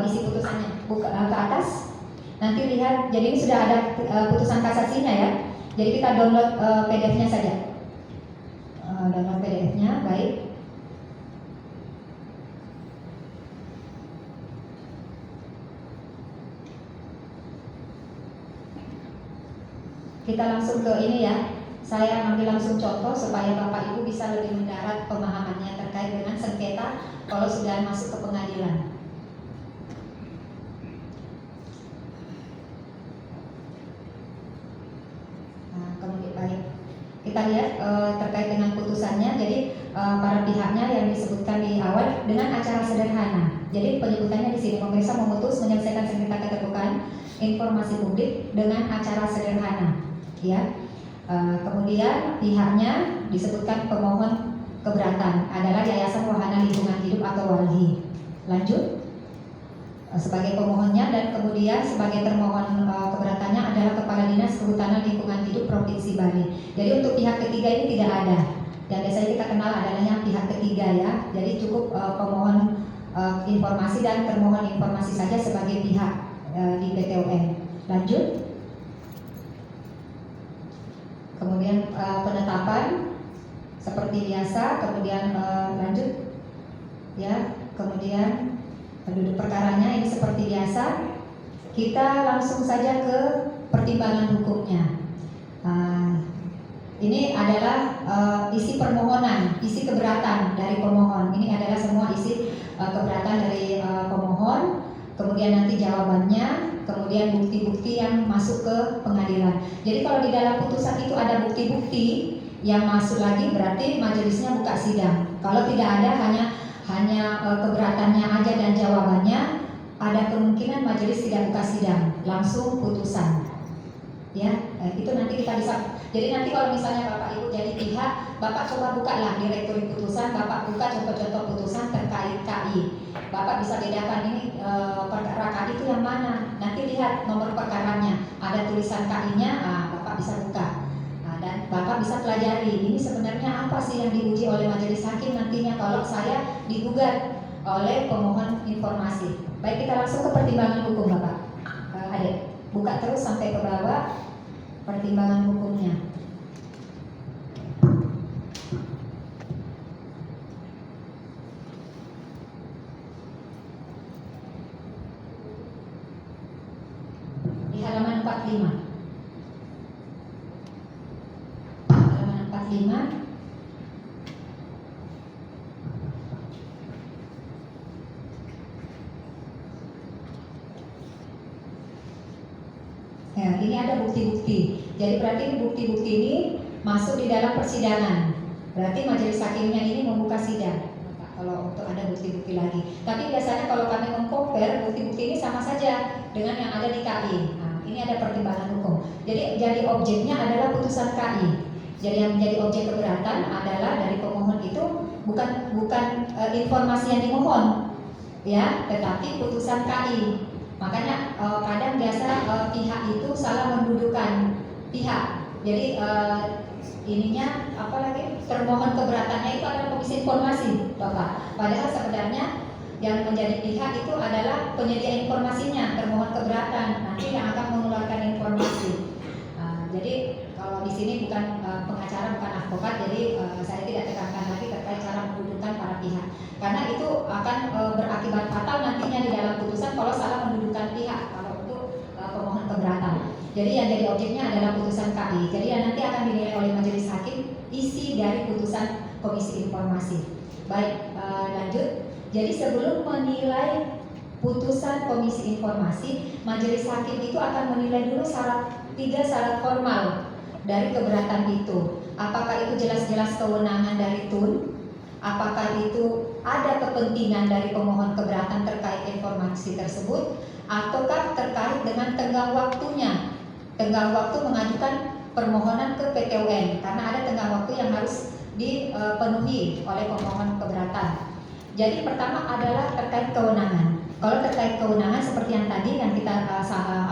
isi putusannya, buka ke atas. Nanti lihat, jadi ini sudah ada putusan kasasinya ya. Jadi kita download PDF-nya saja. Download PDF-nya, baik. Kita langsung ke ini ya. Saya ambil langsung contoh supaya Bapak Ibu bisa lebih mendarat pemahamannya terkait dengan sengketa kalau sudah masuk ke pengadilan. Nah, kemudian baik. Kita lihat terkait dengan putusannya. Jadi para pihaknya yang disebutkan di awal dengan acara sederhana. Jadi penyebutannya di sini, pemeriksa memutus menyelesaikan sengketa keterbukaan informasi publik dengan acara sederhana. Ya, kemudian pihaknya disebutkan pemohon keberatan adalah Yayasan Wahana Lingkungan Hidup atau WALHI. Lanjut, sebagai pemohonnya dan kemudian sebagai termohon keberatannya adalah Kepala Dinas Kehutanan Lingkungan Hidup Provinsi Bali. Jadi untuk pihak ketiga ini tidak ada. Dan biasanya kita kenal adanya pihak ketiga ya. Jadi cukup pemohon informasi dan termohon informasi saja sebagai pihak di PTUN. Lanjut. Kemudian penetapan seperti biasa, kemudian lanjut ya, kemudian duduk perkaranya ini seperti biasa. Kita langsung saja ke pertimbangan hukumnya. Ini adalah isi permohonan, isi keberatan dari pemohon. Ini adalah semua isi keberatan dari pemohon. Kemudian nanti jawabannya, kemudian bukti-bukti yang masuk ke pengadilan. Jadi kalau di dalam putusan itu ada bukti-bukti yang masuk lagi, berarti majelisnya buka sidang. Kalau tidak ada, hanya keberatannya aja dan jawabannya, ada kemungkinan majelis tidak buka sidang, langsung putusan. Ya, itu nanti kita bisa. Jadi nanti kalau misalnya Bapak Ibu jadi pihak, Bapak coba bukalah direktori putusan, Bapak buka contoh-contoh putusan terkait KI. Bapak bisa bedakan ini perkara KI itu yang mana. Nanti lihat nomor perkaranya, ada tulisan KI-nya, Bapak bisa buka. Dan Bapak bisa pelajari ini sebenarnya apa sih yang diuji oleh majelis hakim nantinya kalau saya digugat oleh pemohon informasi. Baik, kita langsung ke pertimbangan hukum Bapak. Adik, buka terus sampai ke bawah pertimbangan hukumnya. Di halaman 45. Halaman 45. Ya, ini ada bukti-bukti. Jadi berarti bukti-bukti ini masuk di dalam persidangan. Berarti majelis hakimnya ini membuka sidang. Kalau untuk ada bukti-bukti lagi. Tapi biasanya kalau kami mengcompare bukti-bukti ini sama saja dengan yang ada di KI. Nah, ini ada pertimbangan hukum. Jadi objeknya adalah putusan KI. Jadi yang menjadi objek keberatan adalah dari pemohon itu bukan informasi yang dimohon, ya, tetapi putusan KI. Makanya kadang biasa pihak itu salah mendudukan pihak. Jadi ininya apa lagi, termohon keberatannya itu adalah Komisi Informasi, Bapak. Padahal sebenarnya yang menjadi pihak itu adalah penyedia informasinya, termohon keberatan. Nanti yang akan di sini bukan pengacara, bukan advokat, jadi saya tidak tekankan lagi terkait cara mendudukan para pihak, karena itu akan berakibat fatal nantinya di dalam putusan kalau salah mendudukan pihak kalau untuk pemohon keberatan. Jadi yang jadi objeknya adalah putusan KI. Jadi yang nanti akan dinilai oleh majelis hakim isi dari putusan Komisi Informasi. Baik, lanjut. Jadi sebelum menilai putusan Komisi Informasi, majelis hakim itu akan menilai dulu tiga syarat formal dari keberatan itu. Apakah itu jelas-jelas kewenangan dari TUN? Apakah itu ada kepentingan dari pemohon keberatan terkait informasi tersebut? Ataukah terkait dengan tenggang waktunya? Tenggang waktu mengajukan permohonan ke PT UN, karena ada tenggang waktu yang harus dipenuhi oleh pemohon keberatan. Jadi pertama adalah terkait kewenangan. Kalau terkait kewenangan seperti yang tadi yang kita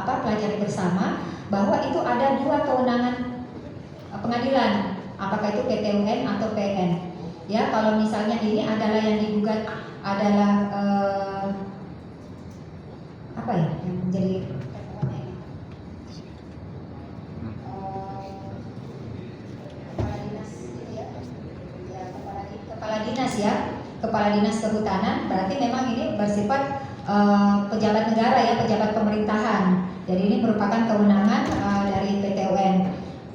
pelajari bersama, bahwa itu ada dua kewenangan pengadilan, apakah itu PT UN atau PN. Ya, kalau misalnya ini adalah yang digugat adalah apa ya yang menjadi kepala dinas kehutanan, berarti memang ini bersifat pejabat negara ya, pejabat pemerintahan. Jadi ini merupakan kewenangan dari PT UN.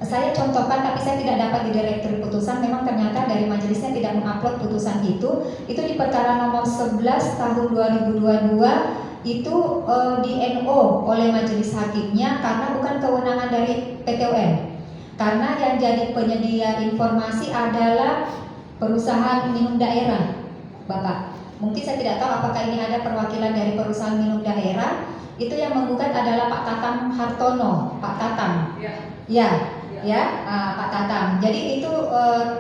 Saya contohkan, tapi saya tidak dapat di direktur putusan. Memang ternyata dari majelisnya tidak mengupload putusan itu di perkara nomor 11 tahun 2022 itu di NO oleh majelis hakimnya karena bukan kewenangan dari PT UN. Karena yang jadi penyedia informasi adalah perusahaan minum daerah, Bapak. Mungkin saya tidak tahu apakah ini ada perwakilan dari perusahaan minum daerah. Itu yang menggugat adalah Pak Tatang Hartono, Pak Tatang. Pak Tatang. Jadi itu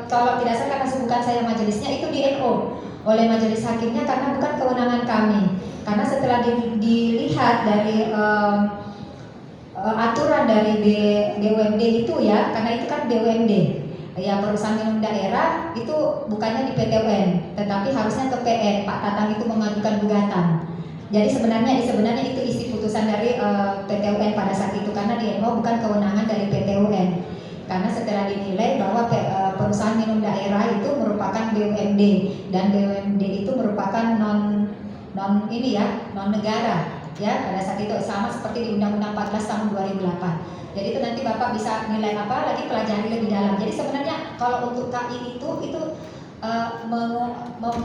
kalau tidak salah karena bukan saya majelisnya, itu di NO oleh majelis hakimnya karena bukan kewenangan kami. Karena setelah dilihat dari aturan dari BUMD itu ya, karena itu kan BUMD ya, perusahaan minum daerah itu bukannya di PT UN, tetapi harusnya ke PN. Pak Tatang itu mengajukan gugatan. Jadi sebenarnya itu isi putusan dari PT UN pada saat itu, karena di NO bukan kewenangan dari PT UN. Karena setelah dinilai bahwa perusahaan minum daerah itu merupakan BUMD dan BUMD itu merupakan non negara ya, pada saat itu sama seperti di Undang-Undang 14 tahun 2008. Jadi itu nanti Bapak bisa nilai lagi pelajari lebih dalam. Jadi sebenarnya kalau untuk KI itu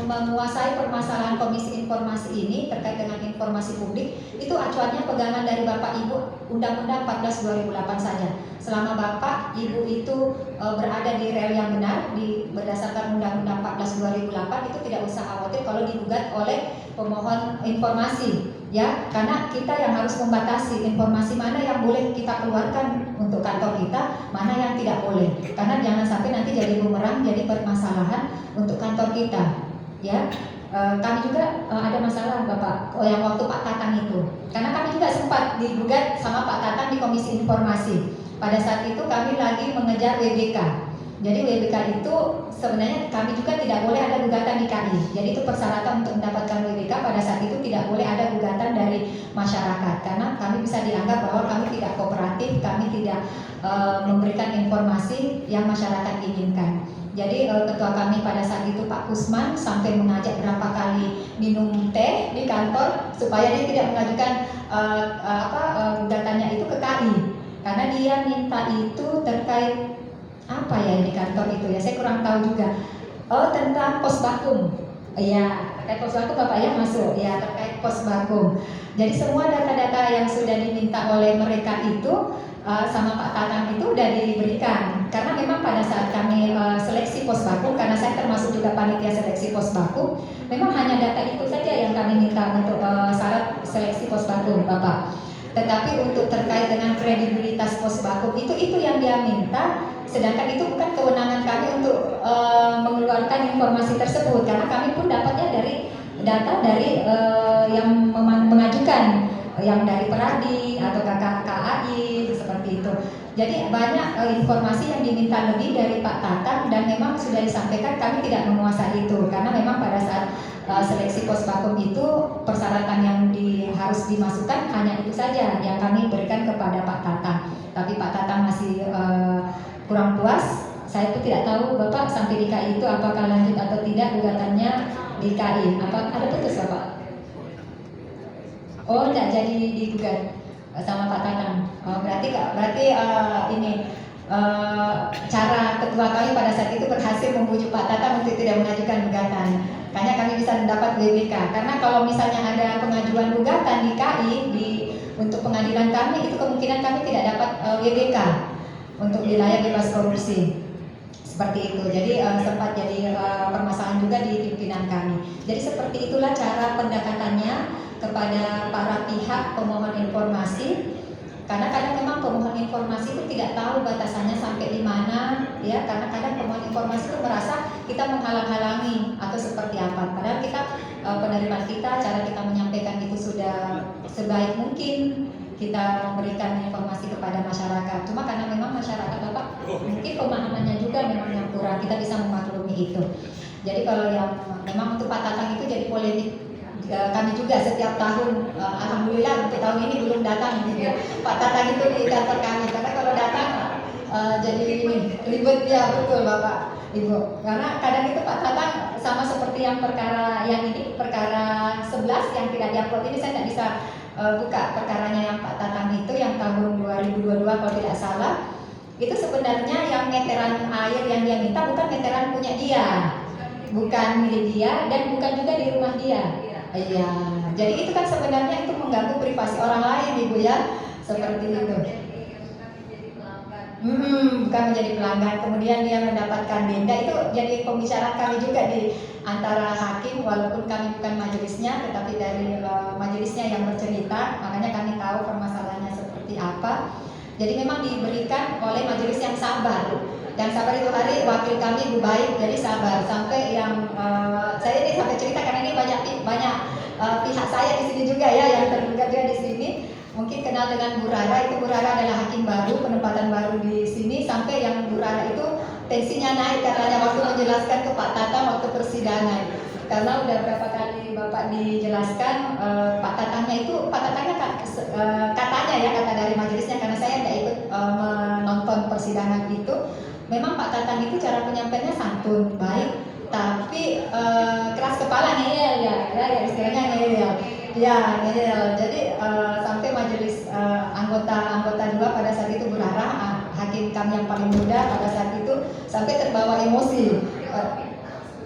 menguasai permasalahan Komisi Informasi ini terkait dengan informasi publik, itu acuannya pegangan dari Bapak Ibu Undang-Undang 14 2008 saja. Selama Bapak Ibu itu berada di rel yang benar berdasarkan Undang-Undang 14 2008, itu tidak usah khawatir kalau digugat oleh pemohon informasi ya, karena kita yang harus membatasi informasi mana yang boleh kita keluarkan untuk kantor kita, mana yang tidak boleh, karena jangan sampai nanti jadi bumerang, jadi permasalahan untuk kantor kita ya. Kami juga ada masalah Bapak yang waktu Pak Tatang itu, karena kami juga sempat digugat sama Pak Tatang di Komisi Informasi. Pada saat itu kami lagi mengejar WBK. Jadi WBK itu sebenarnya kami juga tidak boleh ada gugatan di KI. Jadi itu persyaratan untuk mendapatkan WBK pada saat itu tidak boleh ada gugatan dari masyarakat, karena kami bisa dianggap bahwa kami tidak kooperatif, kami tidak memberikan informasi yang masyarakat inginkan. Jadi ketua kami pada saat itu Pak Kusman sampai mengajak berapa kali minum teh di kantor supaya dia tidak mengajukan gugatannya itu ke KI, karena dia minta itu terkait apa ya di kantor itu ya, saya kurang tahu juga. Tentang pos vakum. Ya, terkait pos vakum Bapak ya masuk. Ya, terkait pos vakum. Jadi semua data-data yang sudah diminta oleh mereka itu sama Pak Tatang itu udah diberikan. Karena memang pada saat kami seleksi pos vakum, karena saya termasuk juga panitia seleksi pos vakum, memang hanya data itu saja yang kami minta untuk syarat seleksi pos vakum, Bapak. Tetapi untuk terkait dengan kredibilitas pos vakum itu yang dia minta. Sedangkan itu bukan kewenangan kami untuk mengeluarkan informasi tersebut, karena kami pun dapatnya dari data dari yang mengajukan, yang dari Peradi atau KAI seperti itu. Jadi banyak informasi yang diminta lebih dari Pak Tatang, dan memang sudah disampaikan kami tidak menguasai itu, karena memang pada saat seleksi pos vakum itu persyaratan yang harus dimasukkan hanya itu saja yang kami berikan kepada Pak Tatang. Tapi Pak Tatang masih kurang puas. Saya pun tidak tahu Bapak sampai di KI itu apakah lanjut atau tidak gugatannya di KI. Apa ada putus Bapak? Oh, tidak jadi digugat sama Pak Tatang. Berarti ini cara ketua kami pada saat itu berhasil membujuk Pak Tatang untuk tidak mengajukan gugatan. Makanya kami bisa mendapat WBK. Karena kalau misalnya ada pengajuan gugatan di KI untuk pengadilan kami, itu kemungkinan kami tidak dapat WBK untuk wilayah bebas korupsi. Seperti itu. Jadi sempat jadi permasalahan juga di pimpinan kami. Jadi seperti itulah cara pendekatannya kepada para pihak pemohon informasi. Karena kadang memang pemohon informasi itu tidak tahu batasannya sampai di mana, ya. Karena kadang pemohon informasi itu merasa kita menghalang-halangi atau seperti apa. Padahal kita penerimaan kita, cara kita menyampaikan itu sudah sebaik mungkin kita memberikan informasi kepada masyarakat. Cuma karena memang masyarakat Bapak mungkin pemahamannya juga memang yang kurang, kita bisa memaklumi itu. Jadi kalau yang memang untuk Pak Tatang itu jadi polemik. Kami juga setiap tahun, alhamdulillah untuk tahun ini belum datang gitu ya, Pak Tatang itu di kantor kami. Karena kalau datang jadi ribet ya, betul Bapak Ibu. Karena kadang itu Pak Tatang sama seperti yang perkara yang ini, perkara 11 yang tidak diupload ini, saya tidak bisa buka perkaranya yang Pak Tatang itu yang tahun 2022 kalau tidak salah. Itu sebenarnya yang meteran air yang dia minta bukan meteran punya dia, bukan milik dia, dan bukan juga di rumah dia. Iya, jadi itu kan sebenarnya itu mengganggu privasi orang lain, Ibu ya, seperti itu. Bukan menjadi pelanggan, kemudian dia mendapatkan denda, itu jadi pembicaraan kami juga di antara hakim, walaupun kami bukan majelisnya, tetapi dari majelisnya yang bercerita, makanya kami tahu permasalahannya seperti apa. Jadi memang diberikan oleh majelis yang sabar. Yang sabar itu hari wakil kami Bu Baik, jadi sabar sampai yang saya ini sampai cerita karena ini banyak pihak saya di sini juga ya yang tergugat juga di sini. Mungkin kenal dengan Bu Rara, itu Bu Rara adalah hakim baru, penempatan baru di sini, sampai yang Bu Rara itu tensinya naik katanya waktu menjelaskan ke Pak Tatang waktu persidangan. Karena udah berapa kali Bapak dijelaskan, Pak Tatangnya katanya ya, kata dari majelisnya, karena saya tidak ikut menonton persidangan itu. Memang Pak Tatang itu cara penyampaiannya santun, baik, tapi keras kepala ngeyel ya istilahnya ngeyel. Ya, ngeyel. Jadi sampai majelis anggota dua pada saat itu Bu Rara, hakim kami yang paling muda pada saat itu, sampai terbawa emosi.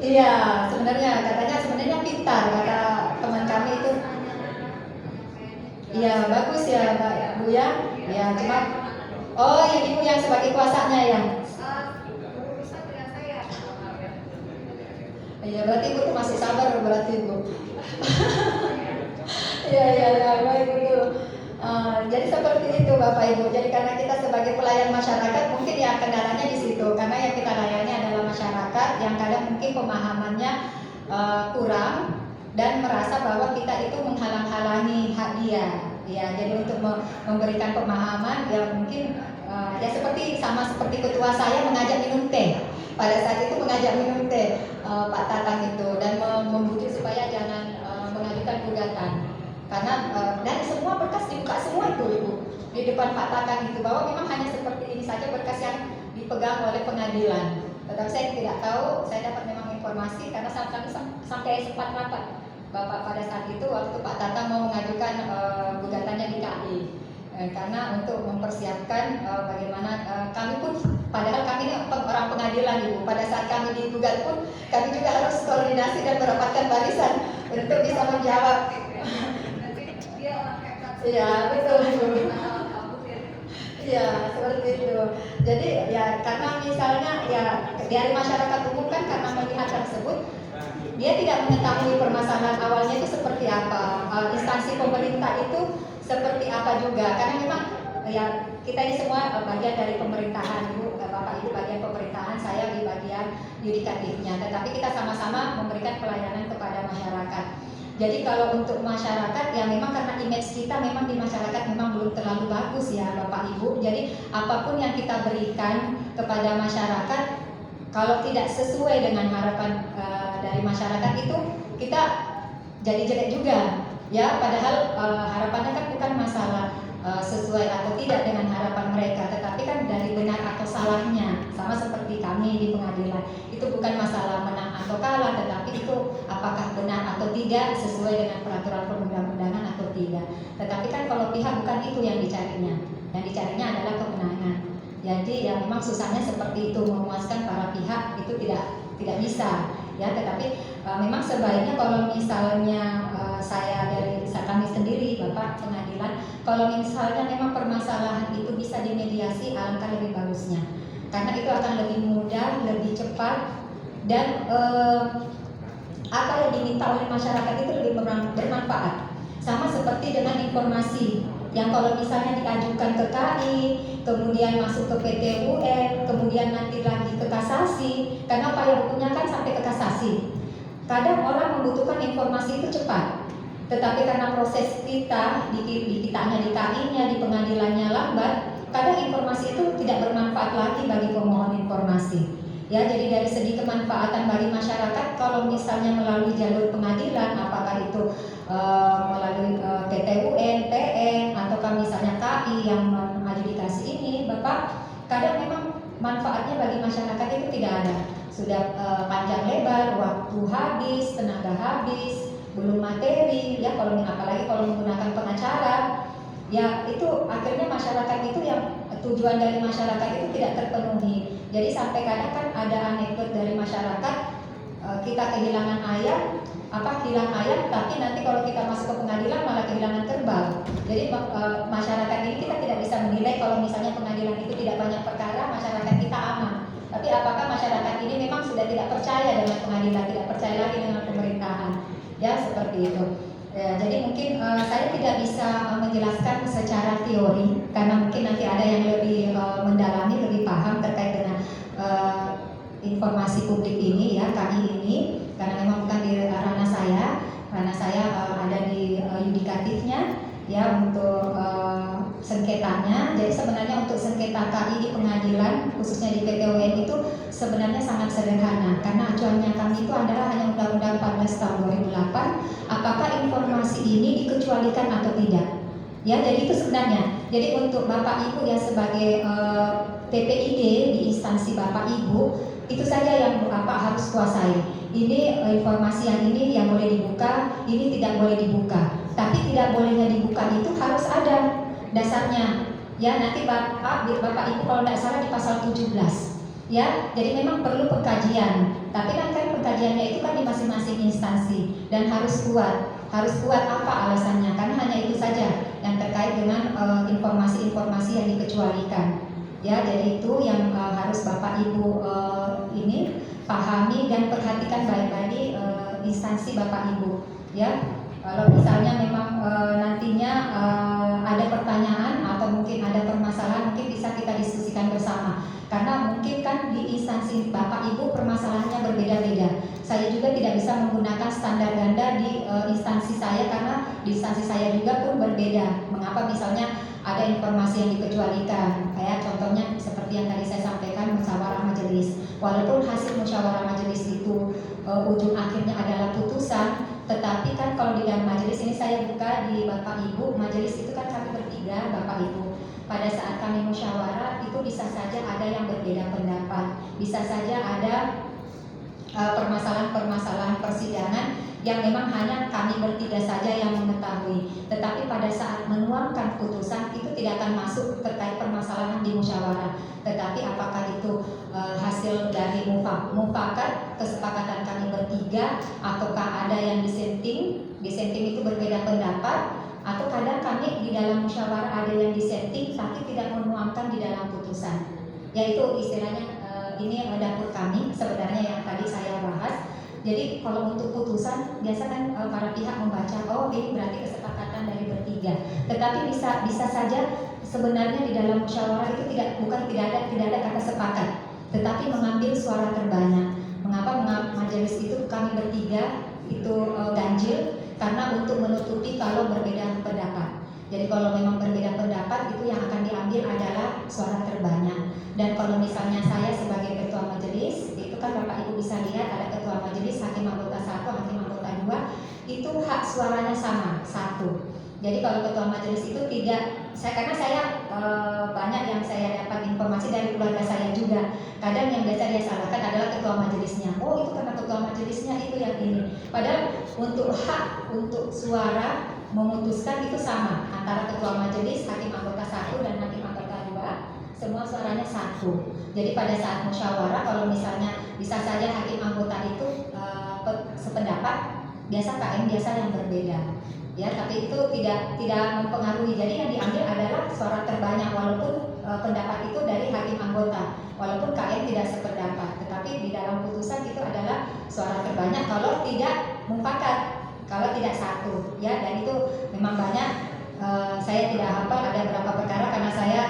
Iya, sebenarnya pintar kata teman kami itu. Iya, bagus ya Mbak Bu ya. Ya, cuma yang Ibu yang sebagai kuasanya ya. Iya, berarti Ibu masih sabar berarti Ibu. Iya, baik itu. Jadi seperti itu Bapak Ibu. Jadi karena kita sebagai pelayan masyarakat mungkin ya kendalanya di situ. Karena yang kita layani adalah masyarakat yang kadang mungkin pemahamannya kurang dan merasa bahwa kita itu menghalang-halangi hak dia. Ya, jadi untuk memberikan pemahaman ya mungkin ya sama seperti ketua saya mengajak minum teh. Pada saat itu mengajak minum teh Pak Tatang itu dan membujuk supaya jangan mengajukan gugatan. Karena dari semua berkas dibuka semua itu Ibu di depan Pak Tatang itu, bahwa memang hanya seperti ini saja berkas yang dipegang oleh pengadilan. Tetapi saya tidak tahu, saya dapat memang informasi karena saat kami sampai sempat rapat Bapak pada saat itu waktu Pak Tatang mau mengajukan gugatannya di KI. Karena untuk mempersiapkan bagaimana kami pun, padahal kami ini orang pengadilan Ibu, pada saat kami digugat pun kami juga harus koordinasi dan merapatkan barisan untuk bisa menjawab. Iya, betul Ibu. Iya, seperti itu. Jadi ya karena misalnya ya dari masyarakat umum kan karena melihat tersebut, dia tidak mengetahui permasalahan awalnya itu seperti apa, instansi pemerintah itu seperti apa juga. Karena memang ya kita ini semua bagian dari pemerintahan Ibu, Bapak Ibu bagian pemerintahan, saya di bagian yudikatifnya. Tetapi kita sama-sama memberikan pelayanan kepada masyarakat. Jadi kalau untuk masyarakat ya memang karena image kita memang di masyarakat memang belum terlalu bagus ya Bapak Ibu. Jadi apapun yang kita berikan kepada masyarakat kalau tidak sesuai dengan harapan dari masyarakat itu kita jadi jelek juga ya. Padahal harapannya kan bukan masalah sesuai atau tidak dengan harapan mereka, tetapi kan dari benar atau salahnya. atau tidak, sesuai dengan peraturan perundang-undangan atau tidak. Tetapi kan kalau pihak bukan itu yang dicarinya. Yang dicarinya adalah kemenangan. Jadi ya memang susahnya seperti itu, memuaskan para pihak itu tidak bisa ya. Tetapi memang sebaiknya kalau misalnya kami sendiri Bapak pengadilan, kalau misalnya memang permasalahan itu bisa dimediasi, alangkah lebih bagusnya, karena itu akan lebih mudah, lebih cepat, dan apa yang diminta oleh masyarakat itu lebih bermanfaat. Sama seperti dengan informasi yang kalau misalnya diajukan ke KI, kemudian masuk ke PT UN, kemudian nanti lagi ke kasasi, karena upaya hukumnya kan sampai ke kasasi. Kadang orang membutuhkan informasi itu cepat, tetapi karena proses kita di KI-nya, di pengadilannya lambat, kadang informasi itu tidak bermanfaat lagi bagi pemohon informasi. Ya, jadi dari segi kemanfaatan bagi masyarakat, kalau misalnya melalui jalur pengadilan, apakah itu melalui PT UN, PN, ataukah misalnya KI yang mengadjudikasi ini, Bapak, kadang memang manfaatnya bagi masyarakat itu tidak ada. Sudah panjang lebar, waktu habis, tenaga habis, belum materi, ya apalagi kalau menggunakan pengacara, ya itu akhirnya masyarakat itu yang tujuan dari masyarakat itu tidak terpenuhi. Jadi sampai kadang kan ada anekdot dari masyarakat, kita kehilangan ayam, hilang ayam, tapi nanti kalau kita masuk ke pengadilan malah kehilangan kerbau. Jadi masyarakat ini kita tidak bisa menilai kalau misalnya pengadilan itu tidak banyak perkara, masyarakat kita aman. Tapi apakah masyarakat ini memang sudah tidak percaya dengan pengadilan, tidak percaya lagi dengan pemerintahan? Ya seperti itu. Ya, jadi mungkin saya tidak bisa menjelaskan secara teori, karena mungkin nanti ada yang lebih mendalami, lebih paham terkait dengan informasi publik ini, ya KI ini, karena memang bukan di ranah saya. Ranah saya ada di yudikatifnya, ya untuk sengketanya. Jadi sebenarnya untuk sengketa KI di pengadilan, khususnya di PT UN itu sebenarnya sangat sederhana, karena acuannya kami itu adalah hanya Undang-Undang 14 tahun 2008. Apakah informasi ini dikecualikan atau tidak? Ya, jadi itu sebenarnya. Jadi untuk Bapak Ibu yang sebagai TPID di instansi Bapak Ibu, itu saja yang Bapak harus kuasai. Ini informasi yang ini yang boleh dibuka, ini tidak boleh dibuka. Tapi tidak bolehnya dibuka itu harus ada dasarnya. Ya, nanti Bapak Ibu kalau tidak salah di pasal 17. Ya, jadi memang perlu pengkajian. Tapi kan pengkajiannya itu kan di masing-masing instansi dan harus kuat. Harus kuat apa alasannya? Karena hanya itu saja yang terkait dengan informasi-informasi yang dikecualikan. Ya, jadi itu yang harus Bapak Ibu ini pahami dan perhatikan baik-baik di instansi Bapak Ibu. Ya, kalau misalnya memang nantinya ada pertanyaan atau mungkin ada permasalahan, mungkin bisa kita diskusikan bersama. Karena mungkin kan di instansi Bapak Ibu permasalahannya berbeda-beda. Saya juga tidak bisa menggunakan standar ganda di instansi saya, karena di instansi saya juga pun berbeda. Mengapa misalnya ada informasi yang dikecualikan? Kayak contohnya seperti yang tadi saya sampaikan, musyawarah majelis. Walaupun hasil musyawarah majelis itu ujung akhirnya adalah putusan, tetapi kan kalau di dalam majelis ini saya buka di Bapak Ibu, majelis itu kan kami bertiga Bapak Ibu. Pada saat kami musyawarah itu bisa saja ada yang berbeda pendapat, bisa saja ada permasalahan-permasalahan persidangan yang memang hanya kami bertiga saja yang mengetahui. Tetapi pada saat menuangkan putusan itu tidak akan masuk terkait permasalahan di musyawarah. Tetapi apakah itu hasil dari mufakat, kesepakatan kami bertiga, ataukah ada yang disenting itu berbeda pendapat, atau kadang kami di dalam musyawarah ada yang disetting tapi tidak menuangkan di dalam putusan. Yaitu istilahnya ini dapur kami sebenarnya yang tadi saya bahas. Jadi kalau untuk putusan biasa kan para pihak membaca, oh ini berarti kesepakatan dari bertiga. Tetapi bisa saja sebenarnya di dalam musyawarah itu tidak ada kata sepakat, tetapi mengambil suara terbanyak. Mengapa majelis itu kami bertiga itu ganjil? Karena untuk menutupi kalau berbeda pendapat. Jadi kalau memang berbeda pendapat itu yang akan diambil adalah suara terbanyak. Dan kalau misalnya saya sebagai ketua majelis, itu kan Bapak Ibu bisa lihat ada ketua majelis, hakim anggota 1, hakim anggota 2, itu hak suaranya sama, 1. Jadi kalau ketua majelis itu tidak, karena saya banyak yang saya dapat informasi informasi dari keluarga saya juga. Kadang yang biasa dia salahkan adalah ketua majelisnya. Oh, itu karena ketua majelisnya itu yang ini. Padahal untuk hak untuk suara memutuskan itu sama antara ketua majelis, hakim anggota 1 dan hakim anggota 2, semua suaranya satu. Jadi pada saat musyawarah, kalau misalnya bisa saja hakim anggota itu sependapat, biasa KM biasa yang berbeda, ya. Tapi itu tidak mempengaruhi. Jadi yang diambil adalah suara terbanyak, walaupun pendapat itu dari hakim anggota, walaupun KM tidak sependapat. Tetapi di dalam putusan itu adalah suara terbanyak kalau tidak mufakat, kalau tidak satu, ya. Dan itu memang banyak. Saya tidak hafal ada berapa perkara karena saya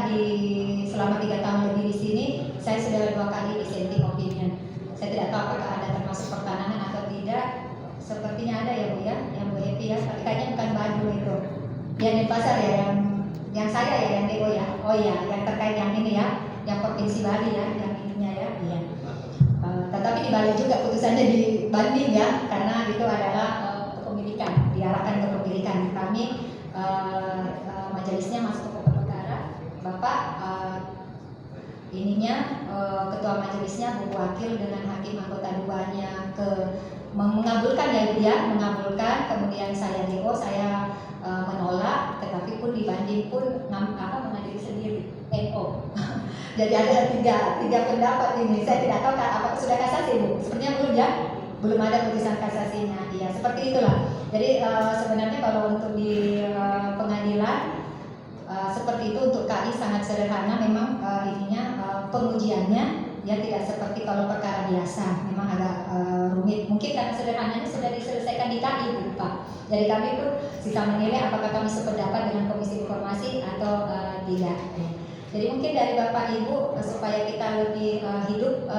selama 3 tahun lebih di sini, saya sudah 2 kali dissenting opinion. Saya tidak tahu apakah ada termasuk pertanahan atau tidak. Sepertinya ada ya Bu ya, yang Bu Epi ya, tapi kayaknya bukan Bandung itu. Yang di pasar ya, yang saya ya, yang DO ya. Oh iya, yang terkait yang ini ya, yang Provinsi Bali ya, yang ininya ya. Iya. Tetapi dibalik juga putusannya dibanding ya, karena itu adalah kepemilikan, diarahkan ke kepemilikan. Kami majelisnya masuk ke pokok perkara, Bapak ketua majelisnya Bu Wakil dengan hakim anggota 2-nya mengabulkan ya dia mengabulkan, kemudian saya DO, saya menolak, tetapi pun dibanding pun mengadili sendiri NO. Jadi ada tiga pendapat ini. Saya tidak tahu apakah sudah kasasi Bu. Sepertinya belum ya, belum ada putusan kasasinya. Iya, seperti itulah. Jadi sebenarnya kalau untuk di pengadilan seperti itu untuk KI sangat sederhana. Memang pengujiannya ya tidak seperti kalau perkara biasa, memang agak rumit. Mungkin karena sederhananya sudah diselesaikan di KI Bu, Pak. Jadi kami pun bisa menilai apakah kami sependapat dengan Komisi Informasi atau tidak. Jadi mungkin dari Bapak Ibu supaya kita lebih hidup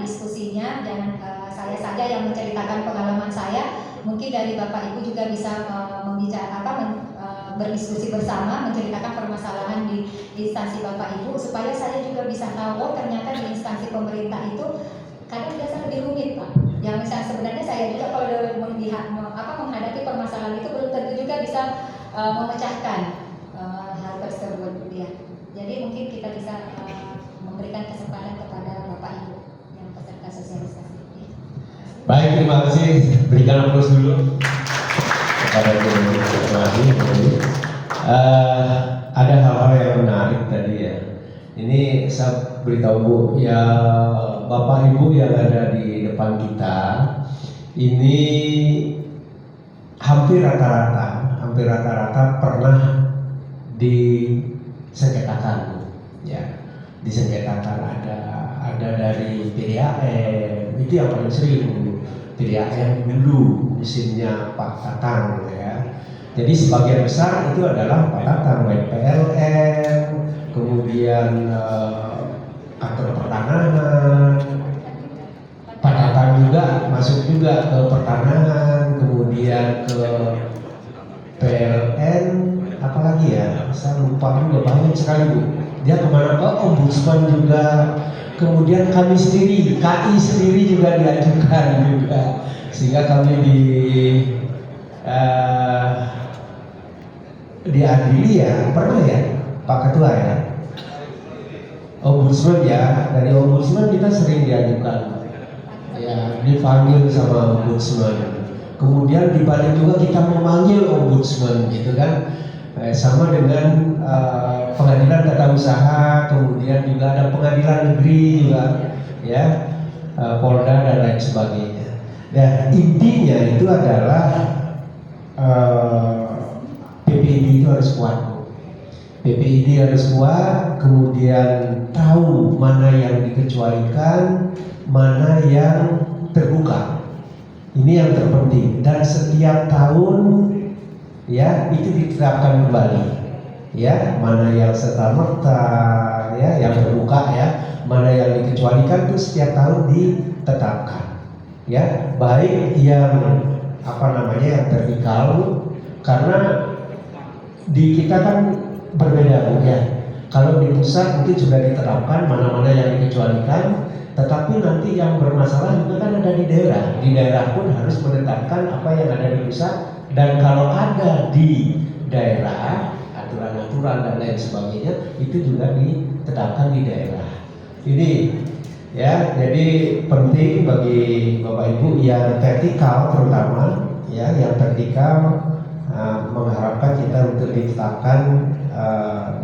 diskusinya, jangan saya saja yang menceritakan pengalaman saya. Mungkin dari Bapak Ibu juga bisa berdiskusi bersama, menceritakan permasalahan di instansi Bapak Ibu, supaya saya juga bisa tahu ternyata di instansi pemerintah itu kadang biasa lebih rumit Pak. Yang misalnya sebenarnya saya juga kalau menghadapi permasalahan itu belum tentu juga bisa memecahkan hal tersebut ya. Jadi mungkin kita bisa memberikan kesempatan kepada Bapak Ibu yang peserta sosialisasi. Baik, terima kasih. Berikan aplaus dulu kepada ada hal-hal yang menarik tadi ya. Ini saya beritahu Bu, ya Bapak Ibu yang ada di depan kita ini hampir rata-rata pernah disengketakan, ya. Disengketakan ada dari PDAM, itu yang paling sering PDAM dulu mesinnya Pak Tatang ya. Jadi sebagian besar itu adalah Pak Tatang, baik PLN, kemudian kantor pertanahan, Pak Tatang juga masuk juga ke pertanahan, kemudian ke PLN, apalagi ya, saya lupa juga, banyak sekali Bu. Dia kemana, ke Ombudsman juga, kemudian kami sendiri, KI sendiri juga diajukan juga, sehingga kami diadili ya, pernah ya Pak Ketua ya, Ombudsman ya, dari Ombudsman kita sering diajukan ya, dipanggil sama Ombudsman, kemudian dibalik juga kita memanggil Ombudsman gitu kan. Sama dengan pengadilan tata usaha, kemudian juga ada pengadilan negeri juga ya, Polda dan lain sebagainya. Dan intinya itu adalah PPID itu harus kuat. PPID harus kuat, kemudian tahu mana yang dikecualikan, mana yang terbuka. Ini yang terpenting, dan setiap tahun ya itu diterapkan kembali ya, mana yang serta-merta ya, yang terbuka ya, mana yang dikecualikan itu setiap tahun ditetapkan ya, baik yang yang vertikal, karena di kita kan berbeda Bu ya. Kalau di pusat mungkin sudah diterapkan mana-mana yang dikecualikan, tetapi nanti yang bermasalah juga kan ada di daerah. Di daerah pun harus menetapkan apa yang ada di pusat. Dan kalau ada di daerah aturan-aturan aturan dan lain sebagainya itu juga ditetapkan di daerah. Ini ya, jadi penting bagi Bapak Ibu yang vertikal terutama ya, yang vertikal mengharapkan kita untuk ditetapkan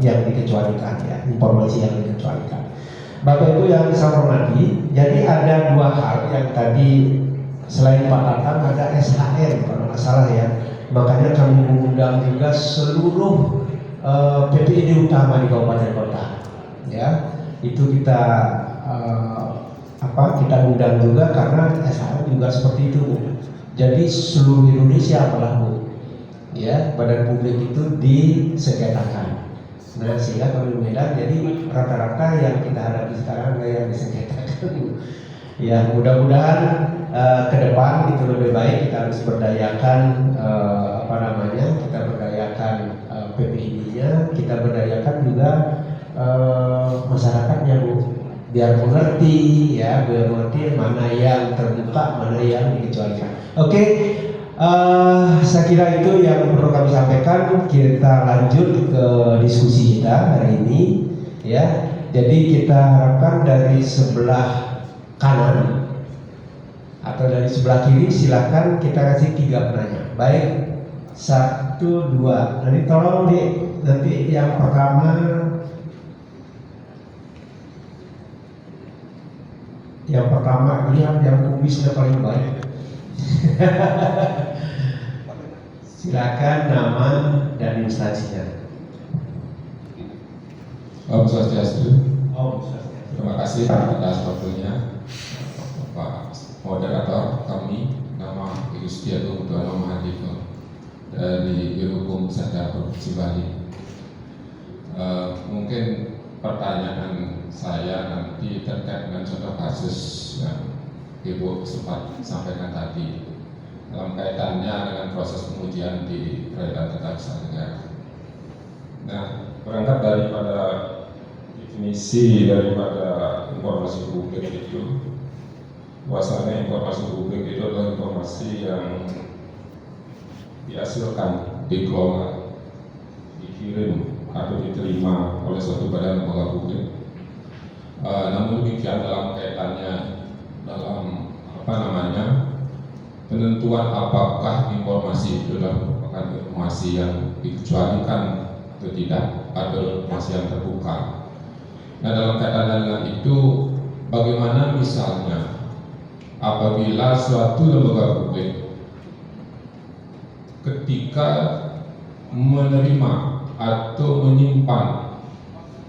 yang dikecualikan ya, informasi yang dikecualikan. Bapak Ibu yang saya hormati, jadi ada dua hal yang tadi selain Pak Tatang ada SHM kalau nggak salah ya. Makanya kami mengundang juga seluruh PPID utama di kabupaten kota. Ya, itu kita kita undang juga karena SHM juga seperti itu, Bu. Jadi seluruh Indonesia malah, Bu. Ya, badan publik itu disengketakan. Nah, sehingga kami Medan jadi rata-rata yang kita hadapi sekarang yang disengketakan. Ya, mudah-mudahan ke depan itu lebih baik kita harus berdayakan kita berdayakan PPID-nya, kita berdayakan juga masyarakatnya, Bu, biar mengerti ya, biar mengerti mana yang terbuka, mana yang dikecualikan. Oke. Saya kira itu yang perlu kami sampaikan. Kita lanjut ke diskusi kita hari ini ya. Jadi kita harapkan dari sebelah kanan atau dari sebelah kiri silakan kita kasih 3 penanya. Baik, 1, 2. Nanti tolong nanti yang pertama, lihat yang kumisnya paling baik. Silakan nama dan instansinya. Om Swastiastu. Om Swastiastu. Terima kasih atas waktunya, Pak Moderator. Kami nama Ibu Setiagung Tuan Mahadiko dari Biro Hukum Sadar Provinsi Bali. Mungkin pertanyaan saya nanti terkait dengan contoh kasus yang Ibu sempat sampaikan tadi dalam kaitannya dengan proses pengujian di Peradilan Tata Usaha Negara. Nah, berangkat daripada definisi daripada informasi publik itu, bahwasanya informasi publik itu adalah informasi yang dihasilkan, dikelola, dikirim atau diterima oleh suatu badan lembaga publik. Namun demikian dalam kaitannya dalam penentuan apakah informasi itu adalah merupakan informasi yang dikecualikan atau tidak, atau informasi yang terbuka. Nah, dalam kaitan dengan itu, bagaimana misalnya apabila suatu lembaga publik ketika menerima atau menyimpan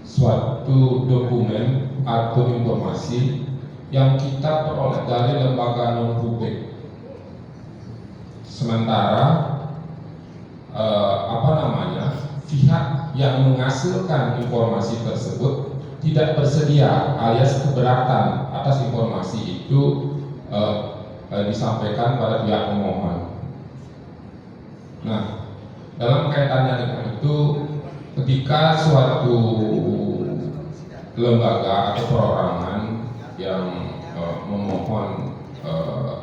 suatu dokumen atau informasi yang kita peroleh dari lembaga non publik, sementara pihak yang menghasilkan informasi tersebut tidak bersedia alias keberatan atas informasi itu disampaikan pada pihak pemohon. Nah, dalam kaitannya dengan itu, ketika suatu lembaga atau perorangan yang memohon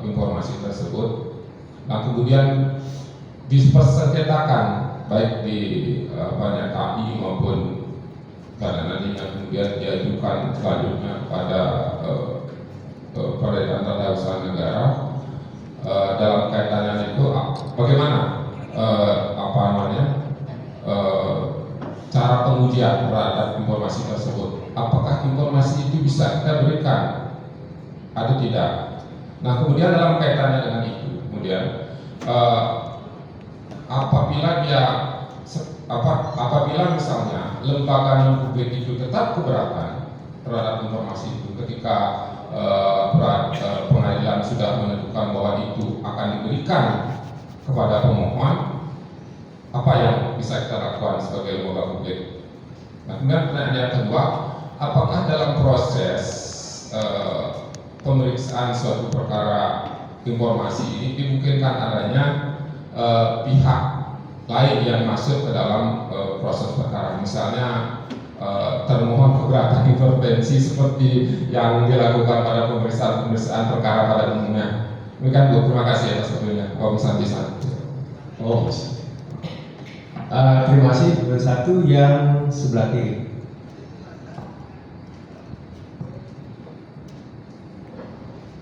informasi tersebut, nah kemudian dipersengketakan baik di KI maupun karena nantinya kemudian diajukan selanjutnya kepada Peradilan Tata Usaha Negara, dalam kaitannya itu bagaimana cara pengujian terhadap informasi tersebut? Apakah informasi itu bisa kita berikan atau tidak? Nah, kemudian dalam kaitannya dengan itu, kemudian apabila misalnya lembaga non publik itu tetap keberatan terhadap informasi itu ketika pengadilan sudah menentukan bahwa itu akan diberikan kepada pemohon, apa yang bisa kita lakukan sebagai lembaga publik? Nah, kemudian pertanyaan yang kedua, apakah dalam proses pemeriksaan suatu perkara informasi ini dimungkinkan adanya pihak lain yang masuk ke dalam proses perkara, misalnya termohon keberatan intervensi seperti yang dilakukan pada pemeriksaan perkara pada umumnya. Demikian, Bu, terima kasih atas waktunya. Om Santi. Terima kasih. Satu yang sebelah kiri.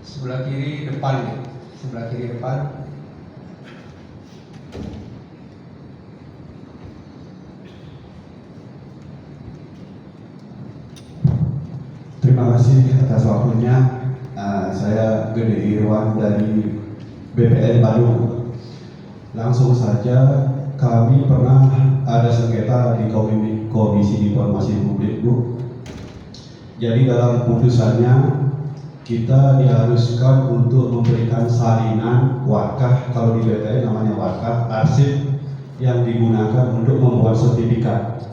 Sebelah kiri depan ya. Sebelah kiri depan. Terima kasih atas waktunya. Saya Gede Irwan dari BPN Bandung. Langsung saja, kami pernah ada sengketa di Komisi Informasi Publik, Bu. Jadi dalam putusannya kita diharuskan untuk memberikan salinan wakaf, kalau di BPN namanya wakaf, arsip yang digunakan untuk membuat sertifikat.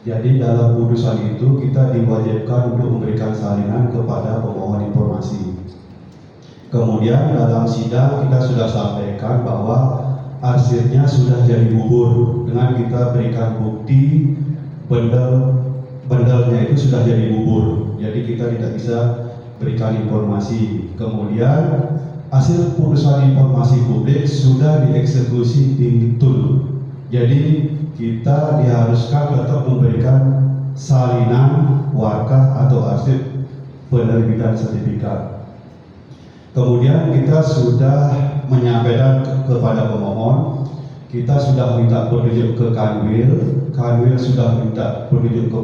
Jadi dalam putusan itu kita diwajibkan untuk memberikan salinan kepada pemohon informasi. Kemudian dalam sidang kita sudah sampaikan bahwa arsipnya sudah jadi bubur dengan kita berikan bukti bendelnya itu sudah jadi bubur. Jadi kita tidak bisa berikan informasi. Kemudian hasil putusan informasi publik sudah dieksekusi di TUL. Jadi kita diharuskan tetap memberikan salinan wakaf atau arsip penerbitan sertifikat. Kemudian kita sudah menyampaikan kepada pemohon, kita sudah minta petunjuk ke Kanwil sudah minta petunjuk ke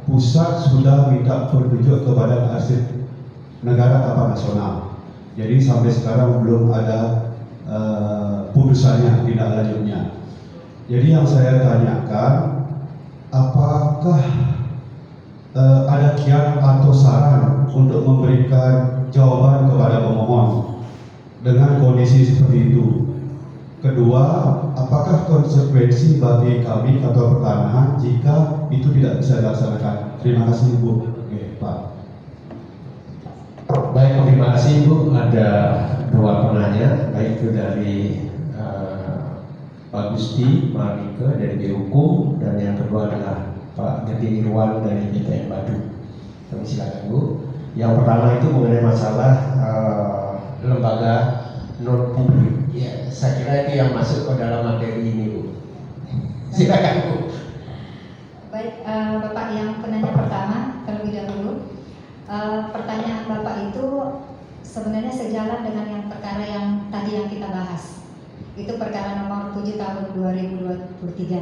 pusat sudah minta petunjuk kepada arsip negara atau nasional. Jadi sampai sekarang belum ada putusannya, tindak lanjutnya. Jadi yang saya tanyakan, apakah ada kiat atau saran untuk memberikan jawaban kepada pemohon dengan kondisi seperti itu? Kedua, apakah konsekuensi bagi kami atau pertanahan jika itu tidak bisa dilaksanakan? Terima kasih, Bu. Oke, Pak. Baik, terima kasih Bu. Ada dua penanya, baik itu dari Pak Gusti Marike dari Biro Hukum, dan yang kedua adalah Pak Gede Irwan dari BPN Bandung. Kami silakan Bu. Yang pertama itu mengenai masalah lembaga non publik. Ya, saya kira itu yang masuk ke dalam materi ini Bu. Silakan Bu. Baik, Bapak yang penanya pertama terlebih dahulu. Pertanyaan Bapak itu sebenarnya sejalan dengan yang perkara yang tadi yang kita bahas. Itu perkara nomor 7 tahun 2023.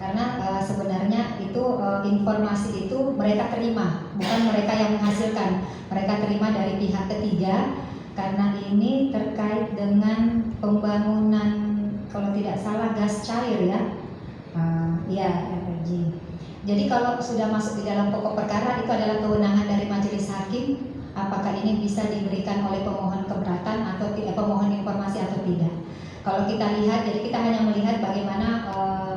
Karena sebenarnya itu informasi itu mereka terima, bukan mereka yang menghasilkan. Mereka terima dari pihak ketiga karena ini terkait dengan pembangunan, kalau tidak salah, gas cair ya. Ya, LPG. Jadi kalau sudah masuk di dalam pokok perkara, itu adalah kewenangan dari majelis hakim. Apakah ini bisa diberikan oleh pemohon keberatan atau pemohon informasi atau tidak? Kalau kita lihat, jadi kita hanya melihat bagaimana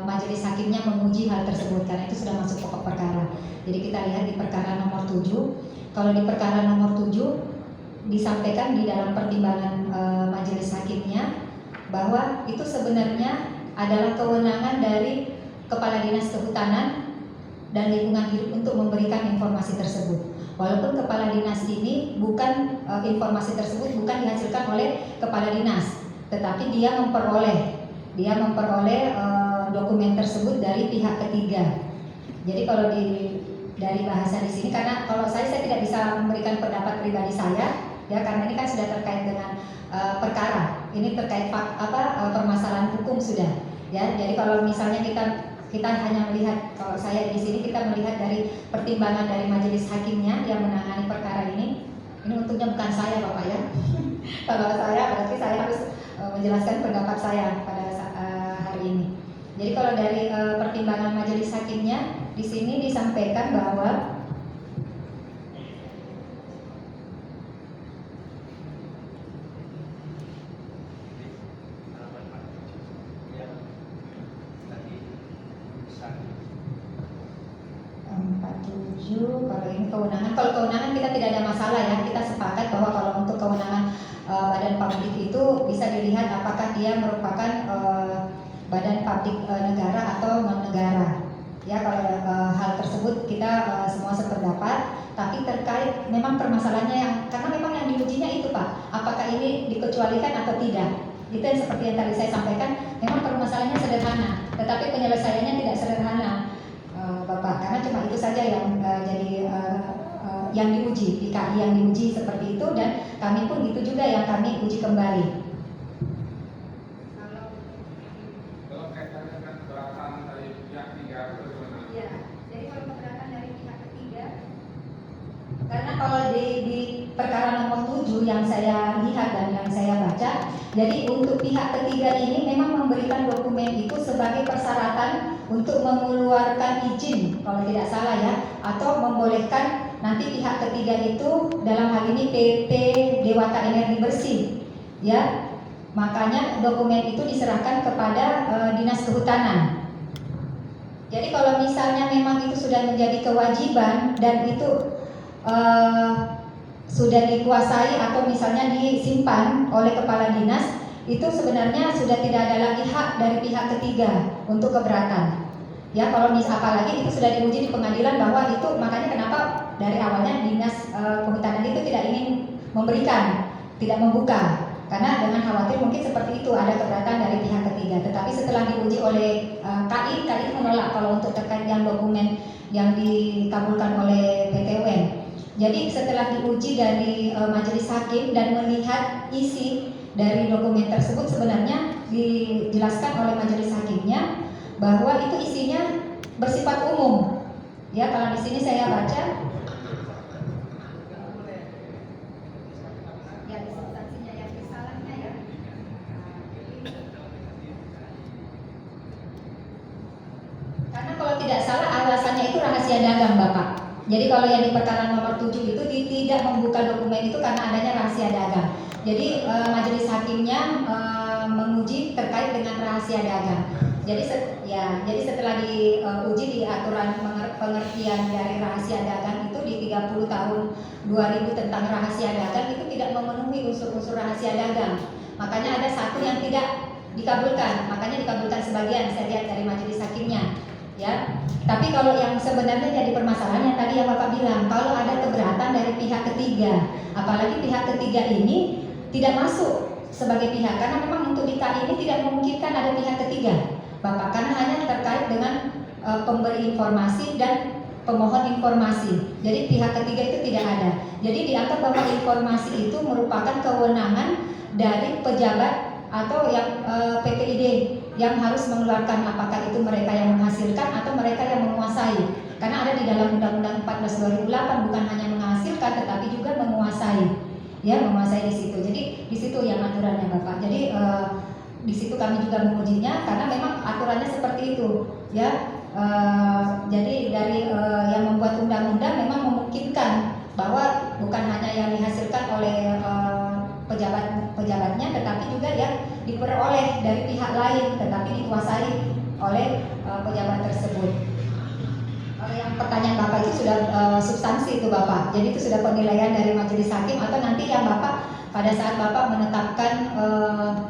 majelis hakimnya menguji hal tersebut karena itu sudah masuk pokok perkara. Jadi kita lihat di perkara nomor 7. Kalau di perkara nomor 7 disampaikan di dalam pertimbangan majelis hakimnya bahwa itu sebenarnya adalah kewenangan dari Kepala Dinas Kehutanan dan Lingkungan Hidup untuk memberikan informasi tersebut. Walaupun Kepala Dinas ini bukan informasi tersebut bukan dihasilkan oleh Kepala Dinas, tetapi dia memperoleh dokumen tersebut dari pihak ketiga. Jadi kalau dari bahasa di sini, karena kalau saya tidak bisa memberikan pendapat pribadi saya, ya karena ini kan sudah terkait dengan perkara, ini terkait permasalahan hukum sudah, ya. Jadi kalau misalnya kita hanya melihat, kalau saya di sini kita melihat dari pertimbangan dari majelis hakimnya yang menangani perkara ini untuknya bukan saya Bapak ya. Kalau saya berarti saya harus menjelaskan pendapat saya pada hari ini. Jadi kalau dari pertimbangan majelis hakimnya di sini disampaikan bahwa kalau ini kewenangan kita tidak ada masalah ya, kita sepakat bahwa kalau untuk kewenangan badan publik itu bisa dilihat apakah dia merupakan badan publik negara atau non negara ya. Kalau hal tersebut kita semua sependapat, tapi terkait memang permasalahannya yang karena memang yang diujinya itu Pak, apakah ini dikecualikan atau tidak, itu yang seperti yang tadi saya sampaikan, memang permasalahannya sederhana. tetapi penyelesaiannya tidak sederhana, Bapak, karena cuma itu saja yang yang diuji, PKI yang diuji seperti itu, dan kami pun itu juga yang kami uji kembali. Kalau kaitannya dengan keberatan dari pihak ketiga itu bagaimana? Ya, jadi kalau keberatan dari pihak ketiga, karena kalau di perkara nomor 7 yang saya lihat dan yang saya baca, jadi untuk pihak ketiga ini memang memberikan dokumen itu sebagai persyaratan untuk mengeluarkan izin, kalau tidak salah ya, atau membolehkan nanti pihak ketiga itu, dalam hal ini PT Dewata Energi Bersih, ya, makanya dokumen itu diserahkan kepada Dinas Kehutanan. Jadi kalau misalnya memang itu sudah menjadi kewajiban dan itu sudah dikuasai atau misalnya disimpan oleh kepala dinas, itu sebenarnya sudah tidak ada lagi hak dari pihak ketiga untuk keberatan. Ya, kalau apalagi itu sudah diuji di pengadilan bahwa itu, makanya kenapa dari awalnya Dinas Kehutanan itu tidak ingin memberikan, tidak membuka, karena dengan khawatir mungkin seperti itu ada keberatan dari pihak ketiga. Tetapi setelah diuji oleh KI menolak kalau untuk terkait yang dokumen yang dikabulkan oleh PT UN. Jadi setelah diuji dari majelis hakim dan melihat isi dari dokumen tersebut, sebenarnya dijelaskan oleh majelis hakimnya bahwa itu isinya bersifat umum. Ya, kalau di sini saya baca, ya substansinya yang risalahnya ya. Karena kalau tidak salah alasannya itu rahasia dagang, Bapak. Jadi kalau yang di perkara nomor 7 itu tidak membuka dokumen itu karena adanya rahasia dagang. Jadi majelis hakimnya menguji terkait dengan rahasia dagang. Jadi setelah diuji di aturan pengertian dari rahasia dagang itu di 30 tahun 2000 tentang rahasia dagang itu tidak memenuhi unsur-unsur rahasia dagang. Makanya ada satu yang tidak dikabulkan, makanya dikabulkan sebagian, saya lihat dari majelis hakimnya. Ya, tapi kalau yang sebenarnya jadi permasalahan yang tadi yang Bapak bilang, kalau ada keberatan dari pihak ketiga, apalagi pihak ketiga ini tidak masuk sebagai pihak, karena memang untuk di KI ini tidak memungkinkan ada pihak ketiga, Bapak, karena hanya terkait dengan pemberi informasi dan pemohon informasi. Jadi pihak ketiga itu tidak ada. Jadi dianggap bahwa informasi itu merupakan kewenangan dari pejabat atau yang PPID yang harus mengeluarkan, apakah itu mereka yang menghasilkan atau mereka yang menguasai. Karena ada di dalam Undang-Undang 14 2008 bukan hanya menghasilkan tetapi juga menguasai. Ya, menguasai di situ. Jadi di situ yang aturannya, Bapak. Jadi di situ kami juga mengujinya karena memang aturannya seperti itu, ya. Jadi dari yang membuat undang-undang memang memungkinkan bahwa bukan hanya yang dihasilkan oleh pejabatnya, tetapi juga yang diperoleh dari pihak lain, tetapi dikuasai oleh pejabat tersebut. Yang pertanyaan Bapak itu sudah substansi itu, Bapak. Jadi itu sudah penilaian dari majelis hakim atau nanti yang Bapak pada saat Bapak menetapkan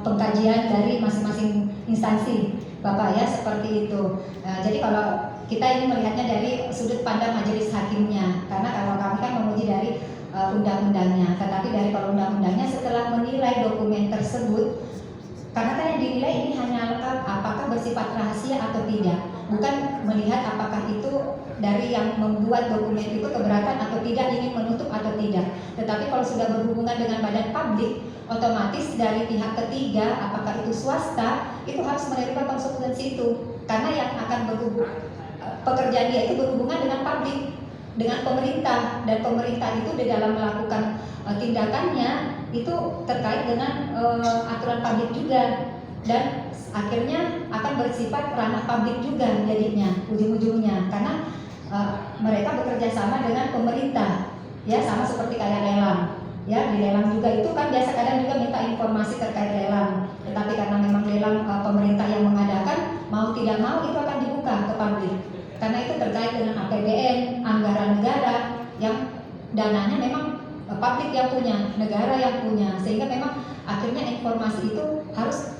pengkajian dari masing-masing instansi, Bapak, ya, seperti itu. Jadi kalau kita ini melihatnya dari sudut pandang majelis hakimnya, karena kalau kami kan menguji dari undang-undangnya, tetapi dari kalau undang-undangnya setelah menilai dokumen tersebut, karena kan yang dinilai ini hanya apakah bersifat rahasia atau tidak, bukan melihat apakah itu dari yang membuat dokumen itu keberatan atau tidak, ingin menutup atau tidak. Tetapi kalau sudah berhubungan dengan badan publik, otomatis dari pihak ketiga, apakah itu swasta, itu harus menerima konsekuensi itu, karena yang akan pekerjaan dia itu berhubungan dengan publik, dengan pemerintah, dan pemerintah itu di dalam melakukan tindakannya itu terkait dengan aturan publik juga, dan akhirnya akan bersifat ranah publik juga jadinya ujung-ujungnya, karena mereka bekerja sama dengan pemerintah, ya, sama seperti kayak lelang, ya. Di lelang juga itu kan biasa kadang juga minta informasi terkait lelang, tetapi karena memang lelang pemerintah yang mengadakan, mau tidak mau itu akan dibuka ke publik, karena itu terkait dengan APBN, anggaran negara yang dananya memang publik yang punya, negara yang punya, sehingga memang akhirnya informasi itu harus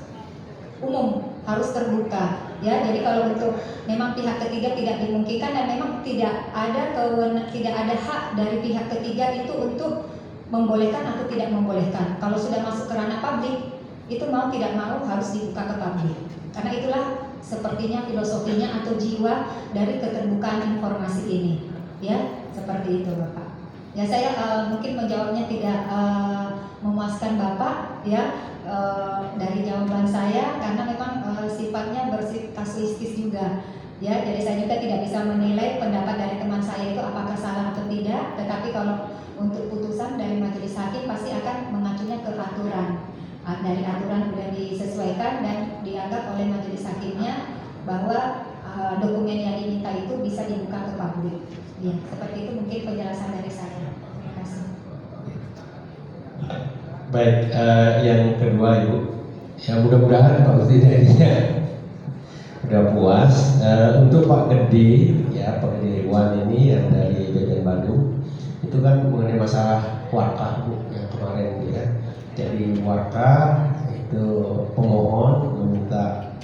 umum, harus terbuka, ya. Jadi kalau untuk memang pihak ketiga tidak dimungkinkan dan memang tidak ada hak dari pihak ketiga itu untuk membolehkan atau tidak membolehkan. Kalau sudah masuk ke ranah publik, itu mau tidak mau harus dibuka ke publik. Karena itulah sepertinya filosofinya atau jiwa dari keterbukaan informasi ini, ya seperti itu Bapak. Ya saya mungkin menjawabnya tidak memuaskan Bapak, ya dari jawaban saya karena memang sifatnya bersifat kasuistis juga. Ya, jadi saya juga tidak bisa menilai pendapat dari teman saya itu apakah salah atau tidak. Tetapi kalau untuk putusan dari majelis hakim pasti akan mengacunya ke aturan. Dari aturan sudah disesuaikan dan dianggap oleh majelis hakimnya bahwa dokumen yang diminta itu bisa dibuka ke publik. Ya, seperti itu mungkin penjelasan dari saya. Terima kasih. Baik, yang kedua Ibu, ya mudah-mudahan kalau tidak ini udah puas. Untuk Pak Gede, ya Pak Gede Iwan ini yang dari BPN Bandung, itu kan mengenai masalah warkah Bu, yang kemarin ya. Jadi warkah itu pemohon meminta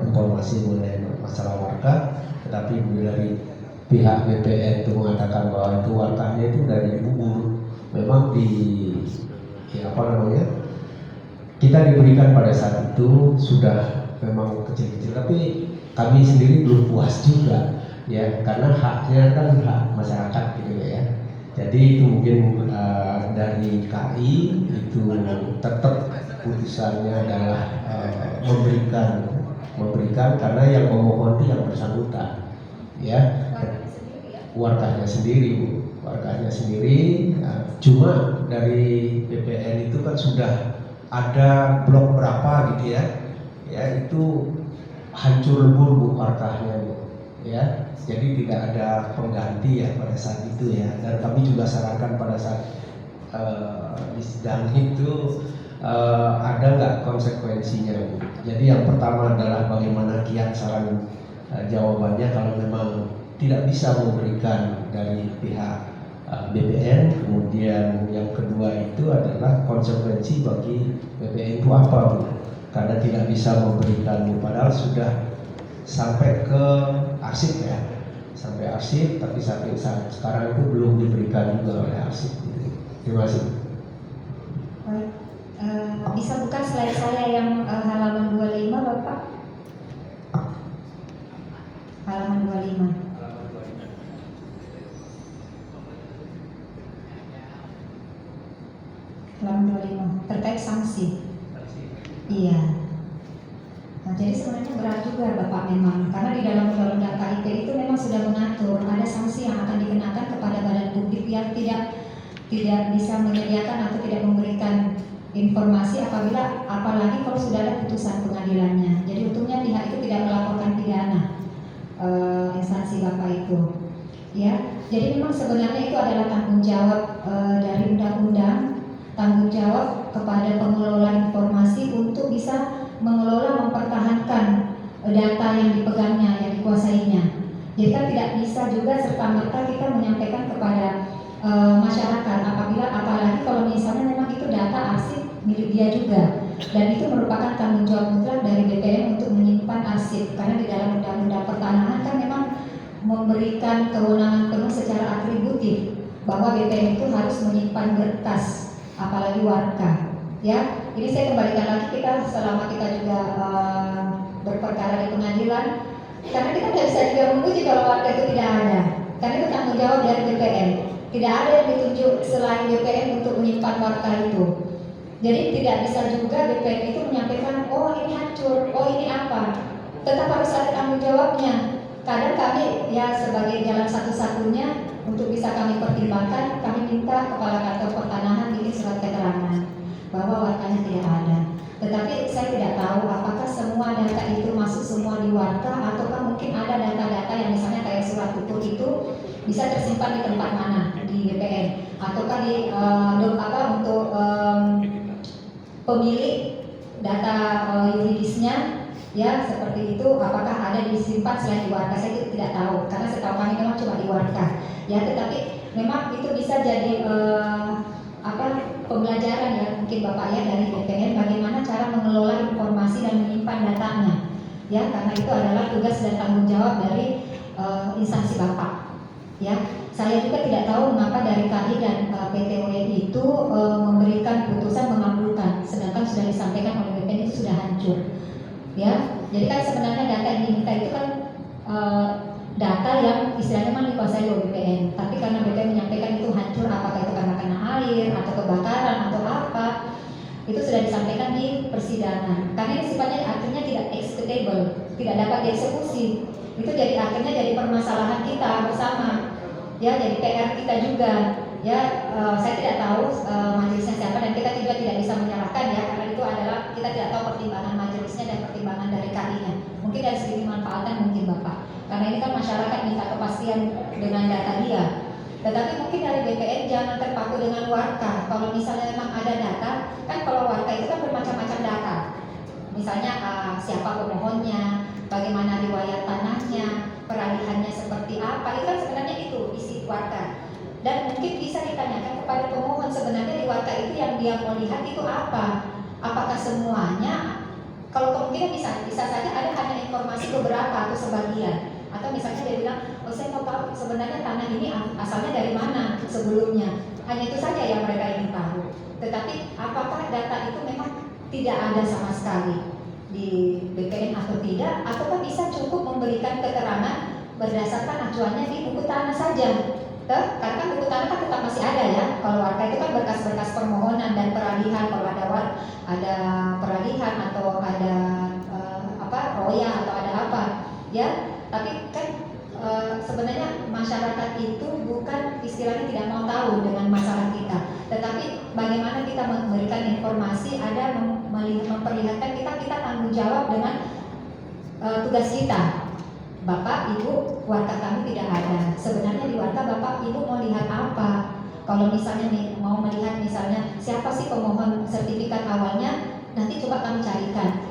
informasi mengenai masalah warkah, tetapi dari pihak BPN itu mengatakan bahwa itu warkahnya itu dari bubur, memang kita diberikan pada saat itu sudah memang kecil-kecil, tapi kami sendiri belum puas juga ya, karena haknya kan hak masyarakat gitu ya. Jadi itu mungkin dari KI itu tetap putusannya adalah memberikan karena yang memohon itu yang bersangkutan ya, warganya sendiri Bu. Warganya sendiri, cuma dari BPN itu kan sudah ada blok berapa gitu ya itu hancur lebur Bu warganya Bu ya, jadi tidak ada pengganti ya pada saat itu ya, dan kami juga sarankan pada saat di sidang itu ada nggak konsekuensinya Bu. Jadi yang pertama adalah bagaimana kiat saran jawabannya kalau memang tidak bisa memberikan dari pihak BPN. Kemudian yang kedua itu adalah konsekuensi bagi BPN itu apa Bu, karena tidak bisa memberikan, padahal sudah sampai ke arsip ya, sampai arsip, tapi sampai saat sekarang itu belum diberikan juga oleh arsip. Terima kasih. Baik, bisa buka slide saya yang halaman 25 Bapak, halaman 25. Halaman 25 terkait sanksi. Iya. Nah, jadi sebenarnya berat juga Bapak memang, karena di dalam undang-undang KIP itu memang sudah mengatur ada sanksi yang akan dikenakan kepada badan publik yang tidak bisa menyediakan atau tidak memberikan informasi apabila, apalagi kalau sudah ada putusan pengadilannya. Jadi untungnya pihak itu tidak melaporkan pidana instansi Bapak itu. Ya, jadi memang sebenarnya itu adalah tanggung jawab dari undang-undang, tanggung jawab kepada pengelola informasi untuk bisa mengelola, mempertahankan data yang dipegangnya, yang dikuasainya. Jadi kan tidak bisa juga serta-merta kita menyampaikan kepada masyarakat apabila, apalagi kalau misalnya memang itu data arsip milik dia juga, dan itu merupakan tanggung jawab mutlak dari BPN untuk menyimpan arsip, karena di dalam undang-undang pertanahan kan memang memberikan kewenangan penuh secara atributif bahwa BPN itu harus menyimpan berkas, apalagi warka. Ya, ini saya kembalikan lagi, kita selama kita juga berperkara di pengadilan, karena kita tidak bisa juga menguji kalau warga itu tidak ada, karena itu tanggung jawab dari BPN. Tidak ada yang ditunjuk selain BPN untuk menyimpan warka itu. Jadi tidak bisa juga BPN itu menyampaikan, oh ini hancur, oh ini apa. Tetap harus ada tanggung jawabnya. Kadang kami ya sebagai jalan satu-satunya untuk bisa kami pertimbangkan, kami minta kepala kantor pertanahan bikin surat keterangan bahwa warkanya tidak ada. Tetapi saya tidak tahu apakah semua data itu masuk semua di warka, ataukah mungkin ada data-data yang misalnya kayak surat tutur itu bisa tersimpan di tempat mana di BPN, ataukah di untuk pemilik data yuridisnya ya seperti itu, apakah ada disimpan selain di warka. Saya itu tidak tahu karena setahu kami memang cuma di warka ya, tetapi memang itu bisa jadi pembelajaran ya mungkin Bapak ya dari BPN bagaimana cara mengelola informasi dan menyimpan datanya ya, karena itu adalah tugas dan tanggung jawab dari instansi Bapak ya. Saya juga tidak tahu mengapa dari KI dan PT UN itu memberikan putusan mengabulkan, sedangkan sudah disampaikan oleh BPN itu sudah hancur ya. Jadi kan sebenarnya data yang diminta itu kan data yang istilahnya memang dikuasai oleh BPN. Tapi karena BPN menyampaikan itu hancur, apakah itu karena air atau kebakaran atau apa, itu sudah disampaikan di persidangan. Karena ini sifatnya akhirnya tidak executable, tidak dapat dieksekusi. Itu jadi akhirnya jadi permasalahan kita bersama, ya, jadi PR kita juga. Ya, saya tidak tahu majelisnya siapa dan kita juga tidak bisa menyalahkan ya, karena itu adalah kita tidak tahu pertimbangan majelisnya dan pertimbangan dari KI-nya. Mungkin dari segi manfaatkan mungkin Bapak, karena ini kan masyarakat minta kepastian dengan data dia. Tetapi mungkin dari BPN jangan terpaku dengan warka. Kalau misalnya memang ada data, kan kalau warka itu kan bermacam-macam data. Misalnya siapa pemohonnya, bagaimana riwayat tanahnya, peralihannya seperti apa, itu kan sebenarnya itu isi warka. Dan mungkin bisa ditanyakan kepada pemohon sebenarnya di warta itu yang dia mau lihat itu apa? Apakah semuanya? Kalau kemungkinan bisa saja ada hanya informasi beberapa atau sebagian. Atau misalnya dia bilang, oh saya mau tahu sebenarnya tanah ini asalnya dari mana sebelumnya. Hanya itu saja yang mereka ingin tahu. Tetapi apakah data itu memang tidak ada sama sekali di BPN atau tidak? Ataukah bisa cukup memberikan keterangan berdasarkan acuannya di buku tanah saja? Karena kan buku tanah kan tetap masih ada ya. Kalau warta itu kan berkas-berkas permohonan dan peralihan. Kalau ada peralihan atau ada roya atau ada apa ya. Tapi kan sebenarnya masyarakat itu bukan istilahnya tidak mau tahu dengan masalah kita, tetapi bagaimana kita memberikan informasi, ada memperlihatkan kita tanggung jawab dengan tugas kita. Bapak, Ibu, warta kami tidak ada. Sebenarnya di warta Bapak, Ibu mau lihat apa? Kalau misalnya mau melihat misalnya siapa sih pemohon sertifikat awalnya, nanti coba kami carikan.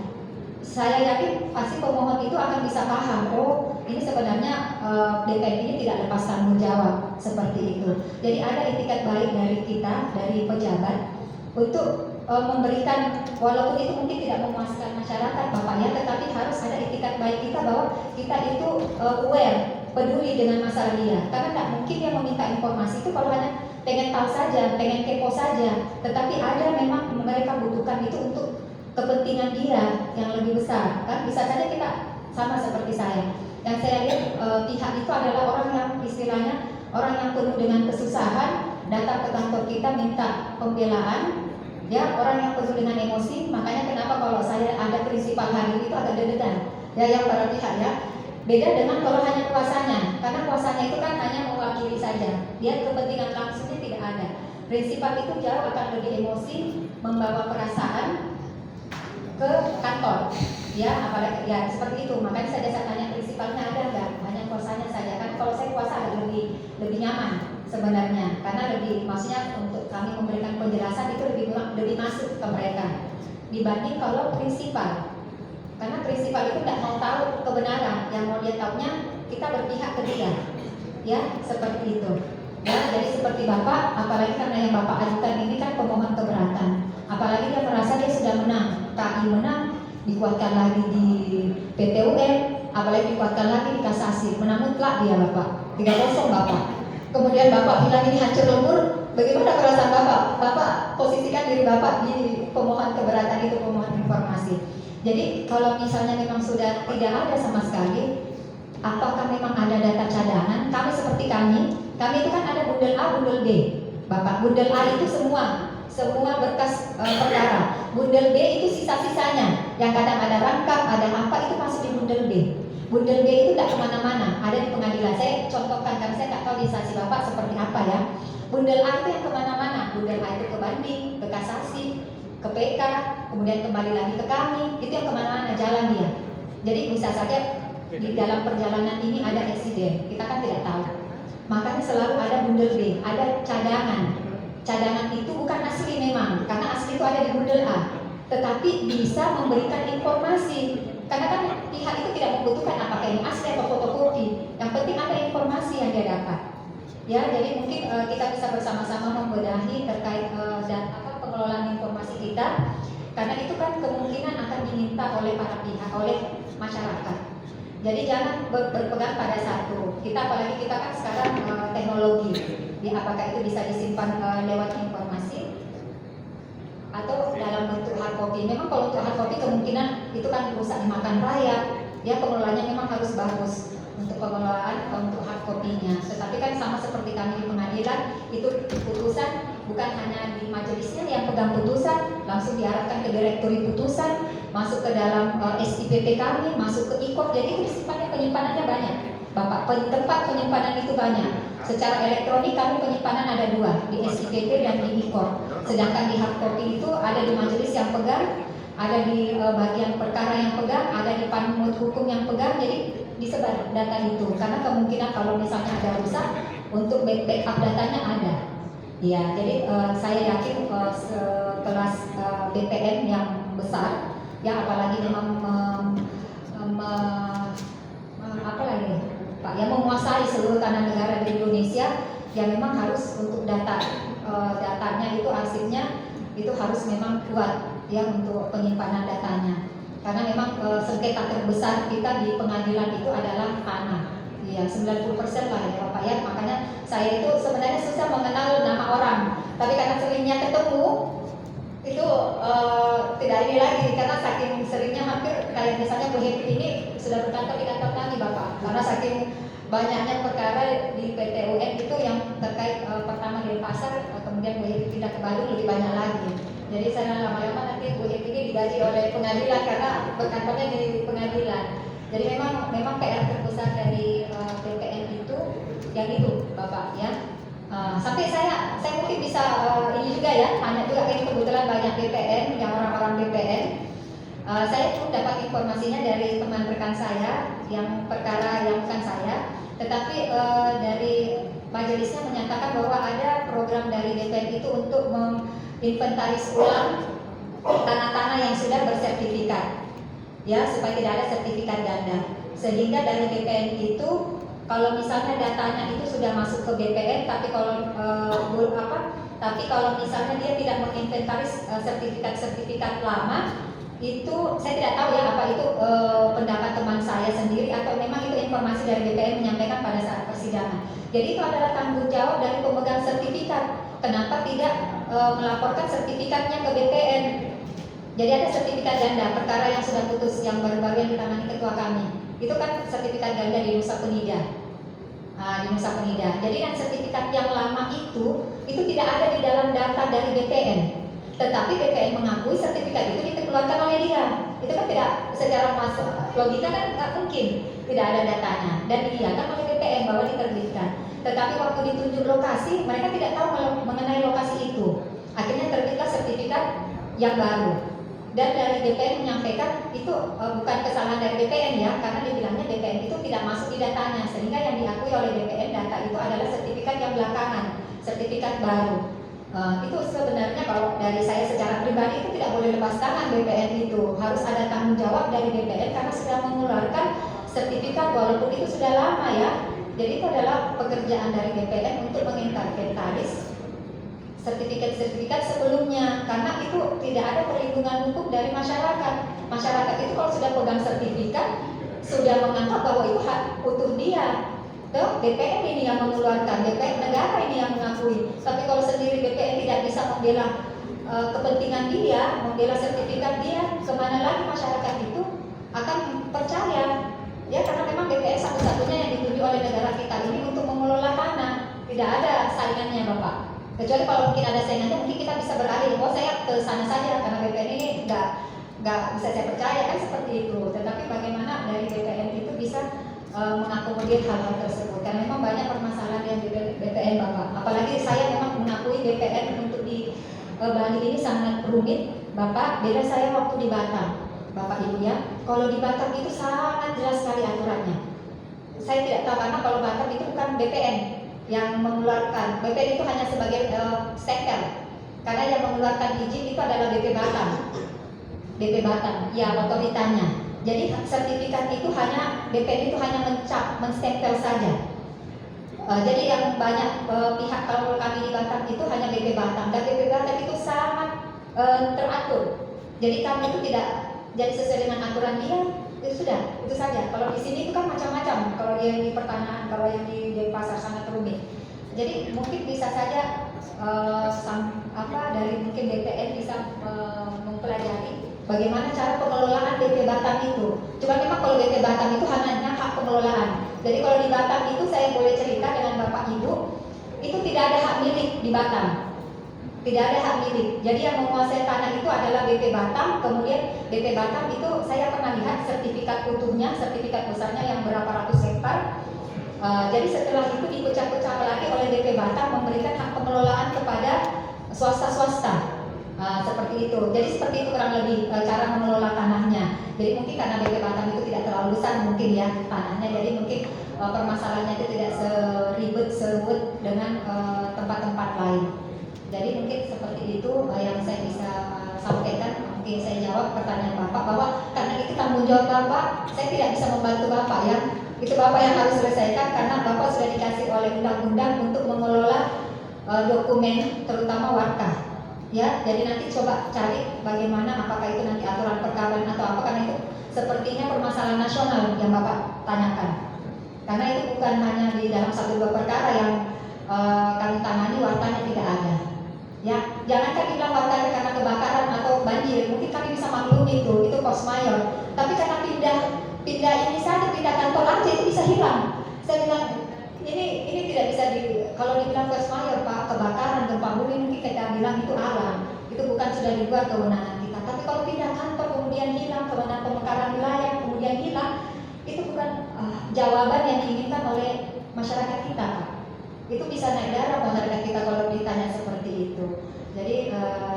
Saya yakin pasti pemohon itu akan bisa paham, oh ini sebenarnya DPN ini tidak lepas tanggung jawab seperti itu. Jadi ada itikat baik dari kita, dari pejabat untuk memberikan, walaupun itu mungkin tidak memuaskan masyarakat Bapak ya, tetapi harus ada itikat baik kita bahwa kita itu aware, peduli dengan masalah dia. Karena tidak mungkin yang meminta informasi itu kalau hanya pengen tahu saja, pengen kepo saja, tetapi ada memang mereka butuhkan itu untuk kepentingan dia yang lebih besar. Kan bisa saja kita sama seperti saya. Yang saya lihat pihak itu adalah orang yang istilahnya orang yang penuh dengan kesusahan, datang ke kantor kita minta pembelaan. Ya, orang yang penuh dengan emosi. Makanya kenapa kalau saya ada prinsipal hari ini itu agak deg-degan ya, yang para pihak ya. Beda dengan kalau hanya kuasanya, karena kuasanya itu kan hanya mewakili saja, dia kepentingan langsungnya tidak ada. Prinsipal itu jauh akan lebih emosi, membawa perasaan ke kantor ya, apalagi ya seperti itu. Makanya saya tanya prinsipalnya ada nggak, hanya kuasanya saja. Kan kalau saya kuasa agak lebih nyaman sebenarnya, karena lebih, maksudnya untuk kami memberikan penjelasan itu lebih masuk ke mereka dibanding kalau prinsipal. Karena prinsipal itu tidak mau tahu kebenaran, yang mau dia tahunya kita berpihak ke dia ya, seperti itu ya. Jadi seperti Bapak, apalagi karena yang Bapak ajukan ini kan pemohon keberatan, apalagi dia merasa dia sudah menang, KI menang, dikuatkan lagi di PT UN, apalagi dikuatkan lagi di kasasi, menang mutlak dia Bapak, 3-0 Bapak. Kemudian Bapak bilang ini hancur lebur, bagaimana perasaan Bapak? Bapak posisikan diri Bapak di pemohon keberatan itu, pemohon informasi. Jadi kalau misalnya memang sudah tidak ada sama sekali, apakah memang ada data cadangan? Kami seperti kami itu kan ada bundel A, bundel B. Bapak, bundel A itu semua berkas perkara. Bundel B itu sisa-sisanya, yang kadang ada rangkap, ada apa, itu masuk di bundel B. Bundel B itu tidak kemana-mana, ada di pengadilan. Saya contohkan karena saya tak tahu di instansi Bapak seperti apa ya. Bundel A itu yang kemana-mana. Bundel A itu ke banding, ke kasasi, ke PK, kemudian kembali lagi ke kami. Itu yang kemana-mana jalan dia. Jadi bisa saja di dalam perjalanan ini ada eksiden, kita kan tidak tahu. Makanya selalu ada bundel B, ada cadangan. Cadangan itu bukan asli memang, karena asli itu ada di bundel A, tetapi bisa memberikan informasi. Karena kan pihak itu tidak membutuhkan apakah ini asli atau fotokopi. Yang penting ada informasi yang dia dapat. Ya, jadi mungkin kita bisa bersama-sama membenahi terkait pengelolaan informasi kita. Karena itu kan kemungkinan akan diminta oleh para pihak, oleh masyarakat. Jadi jangan berpegang pada satu. Apalagi kita kan sekarang teknologi. Apakah itu bisa disimpan lewat informasi? atau dalam bentuk hard copy. Memang kalau untuk hard copy kemungkinan itu kan rusak dimakan rayap, ya pengelolaannya memang harus bagus untuk pengelolaan untuk hard copy-nya. Tetapi kan sama seperti kami di pengadilan, itu putusan bukan hanya di majelisnya yang pegang putusan, langsung diarahkan ke direktori putusan, masuk ke dalam SIPP kami, masuk ke IKOP. Jadi itu penyimpanannya banyak, Bapak. Tempat penyimpanan itu banyak. Secara elektronik kami penyimpanan ada 2, di SIPP dan di IKOP. Sedangkan di hard copy itu ada di majelis yang pegang, ada di bagian perkara yang pegang, ada di panmut hukum yang pegang. Jadi disebar data itu, karena kemungkinan kalau misalnya ada rusak, untuk backup datanya ada. Ya, jadi saya yakin sekelas BPN yang besar, yang apalagi memang apa lagi, Pak, yang menguasai seluruh tanah negara di Indonesia, yang memang harus untuk datanya itu arsipnya itu harus memang kuat ya untuk penyimpanan datanya. Karena memang sengketa terbesar kita di pengadilan itu adalah tanah. Iya, 90% lah ya Bapak ya. Makanya saya itu sebenarnya susah mengenal nama orang. Tapi karena seringnya ketemu, itu tidak ini lagi. Karena saking seringnya hampir kayak misalnya Bu Happy ini sudah berkantor di kantor kami Bapak. Karena saking banyaknya perkara di PT UN itu yang terkait pertama di pasar, kemudian Bu Happy pindah ke Bandung lebih banyak lagi. Jadi saya lama-lama nanti Bu Happy ini digaji oleh pengadilan karena berkantornya di pengadilan. Jadi memang PR terbesar dari BPN itu yang itu Bapak ya. Sampai saya mungkin bisa ini juga ya, tanya juga, ini kebetulan banyak BPN, yang orang-orang BPN. Saya pun dapat informasinya dari teman rekan saya yang perkara yang bukan saya, tetapi dari majelisnya menyatakan bahwa ada program dari BPN itu untuk inventaris ulang tanah-tanah yang sudah bersertifikat, ya, supaya tidak ada sertifikat ganda. Sehingga dari BPN itu, kalau misalnya datanya itu sudah masuk ke BPN, tapi kalau misalnya dia tidak menginventaris sertifikat lama, itu saya tidak tahu ya apa itu pendapat teman saya sendiri atau memang itu informasi dari BPN menyampaikan pada saat persidangan. Jadi itu adalah tanggung jawab dari pemegang sertifikat. Kenapa tidak melaporkan sertifikatnya ke BPN? Jadi ada sertifikat ganda perkara yang sudah putus yang baru-baru yang ditangani ketua kami. Itu kan sertifikat ganda di Nusa Penida. Di Nusa Penida. Jadi kan sertifikat yang lama itu tidak ada di dalam data dari BPN. Tetapi BPN mengakui sertifikat itu dikeluarkan oleh dia. Itu kan tidak secara masuk logika kan nggak mungkin tidak ada datanya dan diiakan oleh BPN bahwa diterbitkan. Tetapi waktu ditunjuk lokasi, mereka tidak tahu mengenai lokasi itu. Akhirnya terbitlah sertifikat yang baru. Dan dari BPN menyampaikan itu bukan kesalahan dari BPN ya, karena dibilangnya BPN itu tidak masuk di datanya, sehingga yang diakui oleh BPN data itu adalah sertifikat yang belakangan, sertifikat baru. Itu sebenarnya kalau dari saya secara pribadi itu tidak boleh lepas tangan BPN itu, harus ada tanggung jawab dari BPN karena sudah mengeluarkan sertifikat walaupun itu sudah lama ya. Jadi itu adalah pekerjaan dari BPN untuk menginventaris sertifikat-sertifikat sebelumnya, karena itu tidak ada perlindungan hukum dari masyarakat. Masyarakat itu kalau sudah pegang sertifikat sudah menganggap bahwa itu hak utuh dia. BPN ini yang mengeluarkan, BPN negara ini yang mengakui. Tapi kalau sendiri BPN tidak bisa membela kepentingan dia, membela sertifikat dia, kemana lagi masyarakat itu akan percaya? Ya, karena memang BPN satu-satunya yang ditunjuk oleh negara kita ini untuk mengelola tanah. Tidak ada saingannya Bapak. Kecuali kalau mungkin ada saingannya, mungkin kita bisa beralih. Oh, saya ke sana saja karena BPN ini nggak bisa saya percaya kan seperti itu. Tetapi bagaimana dari BPN itu bisa mengakomodir hal-hal tersebut? Karena memang banyak permasalahan yang di BPN Bapak. Apalagi saya memang mengakui BPN untuk di Bali ini sangat rumit Bapak. Beda saya waktu di Batam, Bapak Ibu ya. Kalau di Batam itu sangat jelas sekali aturannya. Saya tidak tahu karena kalau Batam itu bukan BPN yang mengeluarkan. BPN itu hanya sebagai stempel. Karena yang mengeluarkan izin itu adalah BP Batam. BP Batam, ya otoritanya. Jadi sertifikat itu hanya BPN itu hanya menstempel saja. Jadi yang banyak pihak kalau kami di Batam itu hanya BP Batam, dan BP Batam itu sangat teratur. Jadi kami itu tidak jadi sesuai dengan aturan dia, itu sudah, itu saja. Kalau di sini itu kan macam-macam. Kalau yang di pertanahan, kalau yang di pasar sangat rumit. Jadi mungkin bisa saja dari mungkin BPN bisa mempelajari bagaimana cara pengelolaan BP Batam itu. Cuma memang kalau BP Batam itu hanya hak pengelolaan. Jadi kalau di Batam itu saya boleh cerita dengan Bapak Ibu, itu tidak ada hak milik di Batam. Tidak ada hak milik. Jadi yang menguasai tanah itu adalah BP Batam. Kemudian BP Batam itu saya pernah lihat sertifikat utuhnya, sertifikat besarnya yang berapa ratus hektar. Jadi setelah itu dipecah-pecah lagi oleh BP Batam memberikan hak pengelolaan kepada swasta-swasta. Seperti itu. Jadi seperti itu kurang lebih cara mengelola tanahnya. Jadi mungkin karena BP Batam itu tidak terlalu besar mungkin ya tanahnya. Jadi mungkin permasalahannya itu tidak seribet serut dengan tempat-tempat lain. Jadi mungkin seperti itu yang saya bisa sampaikan. Mungkin saya jawab pertanyaan Bapak bahwa karena itu tanggung jawab Bapak, saya tidak bisa membantu Bapak ya. Itu Bapak yang harus selesaikan karena Bapak sudah dikasih oleh undang-undang untuk mengelola dokumen terutama warta. Ya, jadi nanti coba cari bagaimana apakah itu nanti aturan perkawinan atau apa, karena itu sepertinya permasalahan nasional yang Bapak tanyakan. Karena itu bukan hanya di dalam 1-2 perkara yang kami tangani, wartanya tidak ada. Ya, jangankan dibilang wartanya karena kebakaran atau banjir, mungkin kami bisa maklum itu force majeure. Tapi karena pindah ini saja, pindah kantor aja itu bisa hilang. Saya bilang ini tidak bisa kalau dibilang force majeure Pak, kebakaran, gempa bumi mungkin kita bilang itu alam, itu bukan sudah di luar kewenangan kita. Tapi kalau pindah kantor kemudian hilang, kewenangan pemekaran wilayah kemudian hilang, itu bukan jawaban yang diinginkan oleh masyarakat kita Pak. Itu bisa naik darah masyarakat kita kalau ditanya seperti itu. Jadi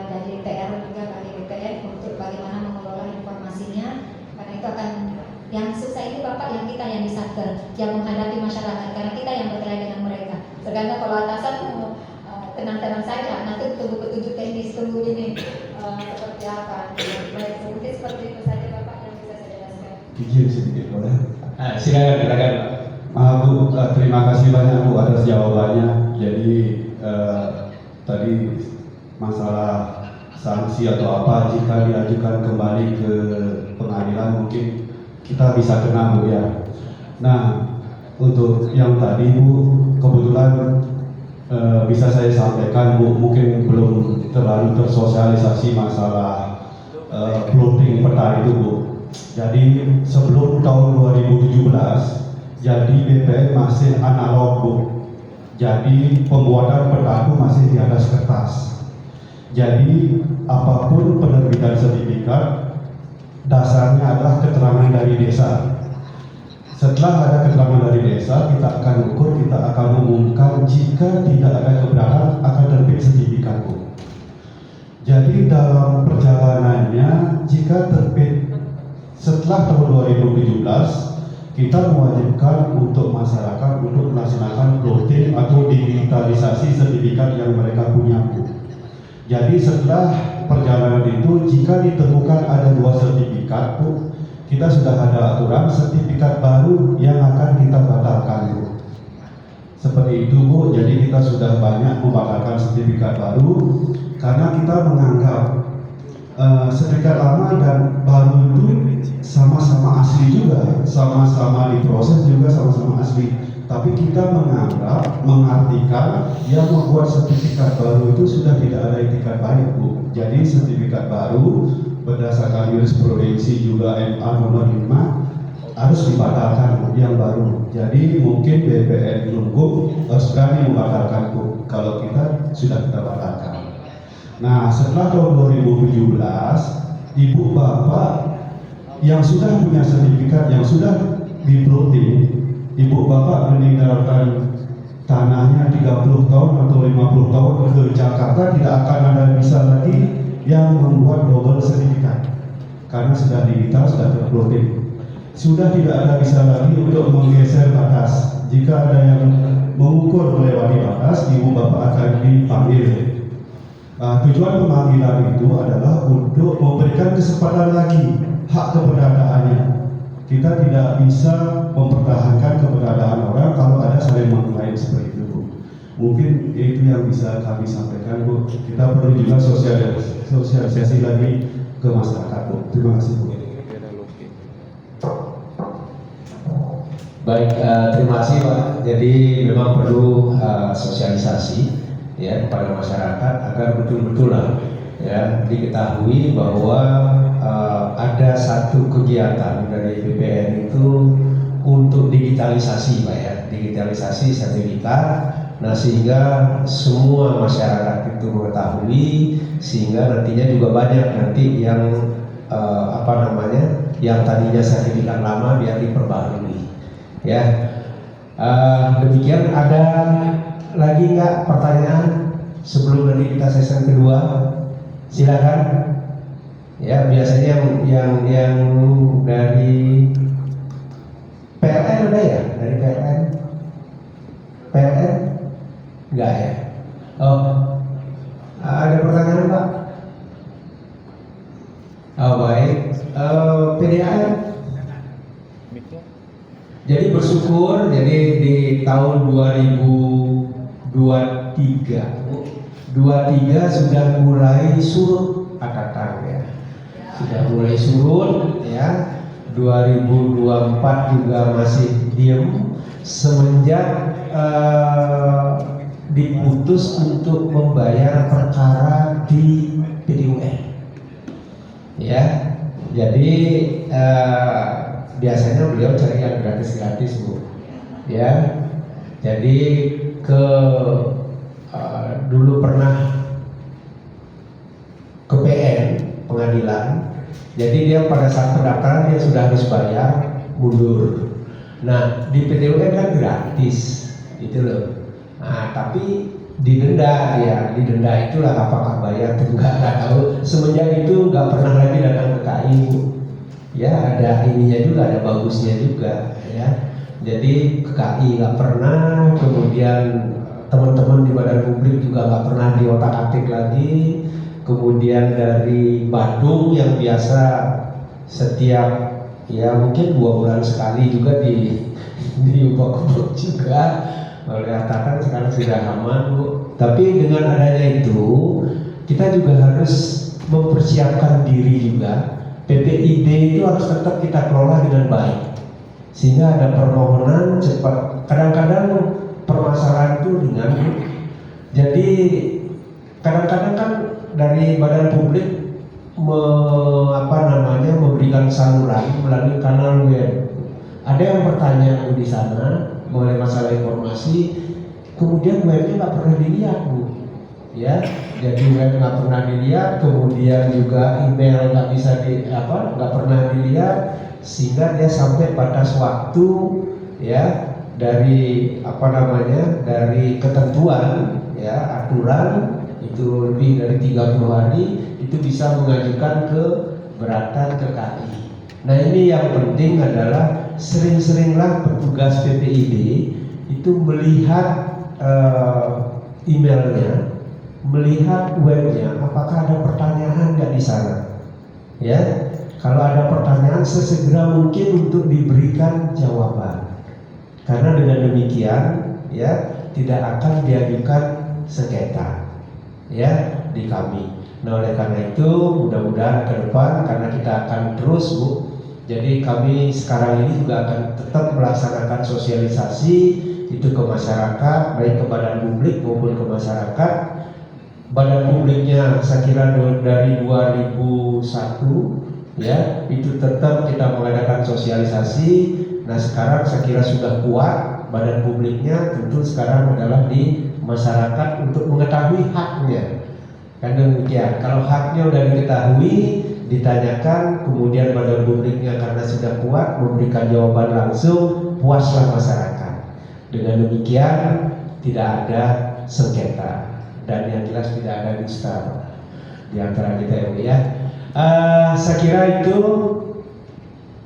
dari PR juga dari BPN untuk bagaimana mengelola informasinya, karena itu akan yang susah itu Bapak yang kita yang di Satker yang menghadapi masyarakat, karena kita yang berkelahi dengan mereka. Sedangkan kalau atasan tenang-tenang saja, nanti tunggu petunjuk teknis, tunggu ini seperti apa. Baik, mungkin seperti itu saja Bapak yang bisa saya jelaskan. Izin sedikit boleh? Silakan. Bu, terima kasih banyak Bu atas jawabannya. Jadi tadi masalah sanksi atau apa jika diajukan kembali ke pengadilan mungkin kita bisa kena Bu ya. Nah, untuk yang tadi Bu, kebetulan bisa saya sampaikan Bu, mungkin belum terlalu tersosialisasi masalah plotting peta itu Bu. Jadi sebelum tahun 2017, jadi BPN masih analog Bu. Jadi pembuatan peta itu masih di atas kertas. Jadi apapun penerbitan sertifikat, dasarnya adalah keterangan dari desa. Setelah ada keterangan dari desa, kita akan ukur, kita akan umumkan jika tidak ada keberatan akan terbit sertifikat Bu. Jadi dalam perjalanannya, jika terbit setelah tahun 2017, kita mewajibkan untuk masyarakat untuk melaksanakan plotting atau digitalisasi sertifikat yang mereka punya Bu. Jadi setelah perjalanan itu, jika ditemukan ada 2 sertifikat Bu, kita sudah ada aturan sertifikat baru yang akan kita batalkan Bu. Seperti itu Bu, jadi kita sudah banyak membatalkan sertifikat baru karena kita menganggap sertifikat lama dan baru itu sama-sama asli juga, sama-sama diproses juga sama-sama asli. Tapi kita mengartikan yang membuat sertifikat baru itu sudah tidak ada etikat baik Bu. Jadi sertifikat baru berdasarkan jurisprudensi juga MA nomor 5 harus dibatalkan yang baru. Jadi mungkin BPN Lumpuh harus berani membatalkan Bu kalau kita sudah kita batalkan. Nah, setelah tahun 2017, Ibu Bapak yang sudah punya sertifikat, yang sudah di-plotting, Ibu Bapak meninggalkan tanahnya 30 tahun atau 50 tahun ke Jakarta, tidak akan ada bisa lagi yang membuat double sertifikat karena sudah digital, sudah ter-plotting. Sudah tidak ada bisa lagi untuk menggeser batas. Jika ada yang mengukur melewati batas, Ibu Bapak akan dipanggil. Tujuan pemanggilan itu adalah untuk memberikan kesempatan lagi hak keberadaannya. Kita tidak bisa mempertahankan keberadaan orang kalau ada saling mengklaim seperti itu Bu. Mungkin itu yang bisa kami sampaikan Bu. Kita perlu juga sosialisasi lagi ke masyarakat Bu. Terima kasih Bu. Baik, terima kasih Pak. Jadi memang perlu sosialisasi ya kepada masyarakat agar betul-betul lah ya diketahui bahwa ada satu kegiatan dari BPN itu untuk digitalisasi Pak ya, digitalisasi sertifikat. Nah sehingga semua masyarakat itu mengetahui, sehingga nantinya juga banyak nanti yang yang tadinya sertifikat lama biar diperbarui ya. Demikian, ada lagi nggak pertanyaan sebelum nanti kita sesi kedua? Silakan ya. Biasanya yang dari PLN ada ya, dari PLN enggak ya? Oh, ada pertanyaan Pak? Oh baik, PDAM. Jadi bersyukur, jadi di tahun 2023 sudah mulai surut akatan ya, sudah mulai surut ya. 2024 juga masih diem semenjak diputus untuk membayar perkara di PT-UN ya. Jadi biasanya beliau cari yang gratis-gratis Bu ya. Jadi dulu pernah ke PN pengadilan. Jadi dia pada saat pendaftaran dia sudah harus bayar, mundur. Nah di PT-UN kan gratis itu loh. Nah tapi didenda ya, didenda itulah apakah bayar atau enggak tahu. Semenjak itu nggak pernah lagi datang ke KI Bu. Ya ada ininya juga, ada bagusnya juga ya. Jadi ke KI nggak pernah, kemudian teman-teman di badan publik juga nggak pernah diotak-atik lagi. Kemudian dari Bandung yang biasa setiap ya mungkin 2 bulan sekali juga diubah-ubah juga oleh atasan, sekarang sudah aman Bu. Tapi dengan adanya itu kita juga harus mempersiapkan diri juga. PPID itu harus tetap kita kelola dengan baik sehingga ada permohonan cepat. Kadang-kadang permasalahan itu ringan. Jadi kadang-kadang kan dari badan publik memberikan saluran melalui kanal web. Ada yang bertanya di sana mengenai masalah informasi, kemudian webnya nggak pernah dilihat Bu ya. Jadi web nggak pernah dilihat, kemudian juga email nggak pernah dilihat, sehingga dia sampai batas waktu ya dari dari ketentuan ya aturan itu lebih dari 30 hari itu bisa mengajukan keberatan ke KI. Nah ini yang penting adalah sering-seringlah petugas PPID itu melihat emailnya, melihat webnya, apakah ada pertanyaan nggak di sana ya. Kalau ada pertanyaan sesegera mungkin untuk diberikan jawaban, karena dengan demikian ya tidak akan diajukan sengketa ya di kami. Nah oleh karena itu mudah-mudahan ke depan, karena kita akan terus Bu, jadi kami sekarang ini juga akan tetap melaksanakan sosialisasi itu ke masyarakat, baik ke badan publik maupun ke masyarakat. Badan publiknya saya kira dari 2001 ya itu tetap kita mengadakan sosialisasi. Nah sekarang saya kira sudah kuat badan publiknya, tentu sekarang adalah di masyarakat untuk mengetahui haknya. Karena demikian, kalau haknya sudah diketahui, ditanyakan, kemudian badan publiknya karena sudah kuat memberikan jawaban langsung, puaslah masyarakat. Dengan demikian tidak ada sengketa dan yang jelas tidak ada dusta di antara kita ya. Saya kira itu.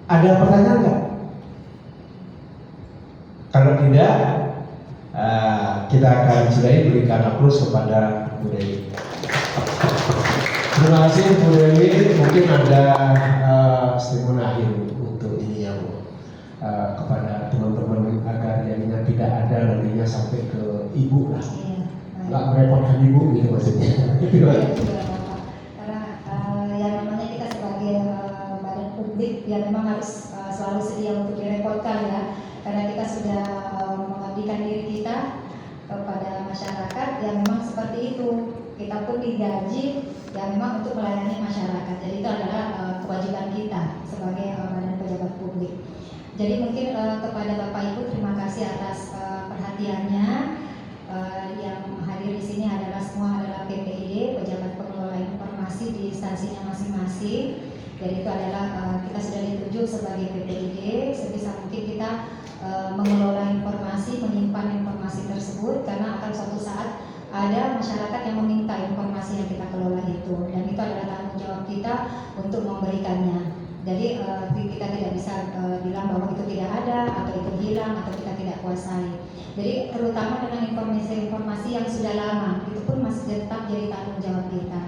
Ada pertanyaan nggak? Kalau tidak, kita akan sudahi, berikan aplaus kepada Bu Dewi. Terima kasih Bu Dewi. Mungkin ada statement akhir untuk ini yang kepada teman-teman agar jadinya tidak ada nantinya sampai ke ibu lah, nggak merepotkan ibu gitu maksudnya. Karena yang namanya kita sebagai badan publik ya memang harus selalu sedia untuk direpotkan ya, karena kita sudah mengabdikan diri kita kepada masyarakat ya memang seperti itu. Kita pun digaji ya memang untuk melayani masyarakat. Jadi itu adalah kewajiban kita sebagai badan pejabat publik. Jadi mungkin kepada Bapak Ibu terima kasih atas perhatiannya. Yang hadir di sini adalah semua adalah PPID, pejabat pengelola informasi di instansinya masing-masing. Jadi itu adalah kita sudah ditunjuk sebagai PPID. Sebisa mungkin kita mengelola informasi, menyimpan informasi tersebut karena akan suatu saat ada masyarakat yang meminta informasi yang kita kelola itu, dan itu adalah tanggung jawab kita untuk memberikannya. Jadi kita tidak bisa bilang bahwa itu tidak ada atau itu hilang atau kita tidak kuasai. Jadi terutama dengan informasi-informasi yang sudah lama itu pun masih tetap jadi tanggung jawab kita.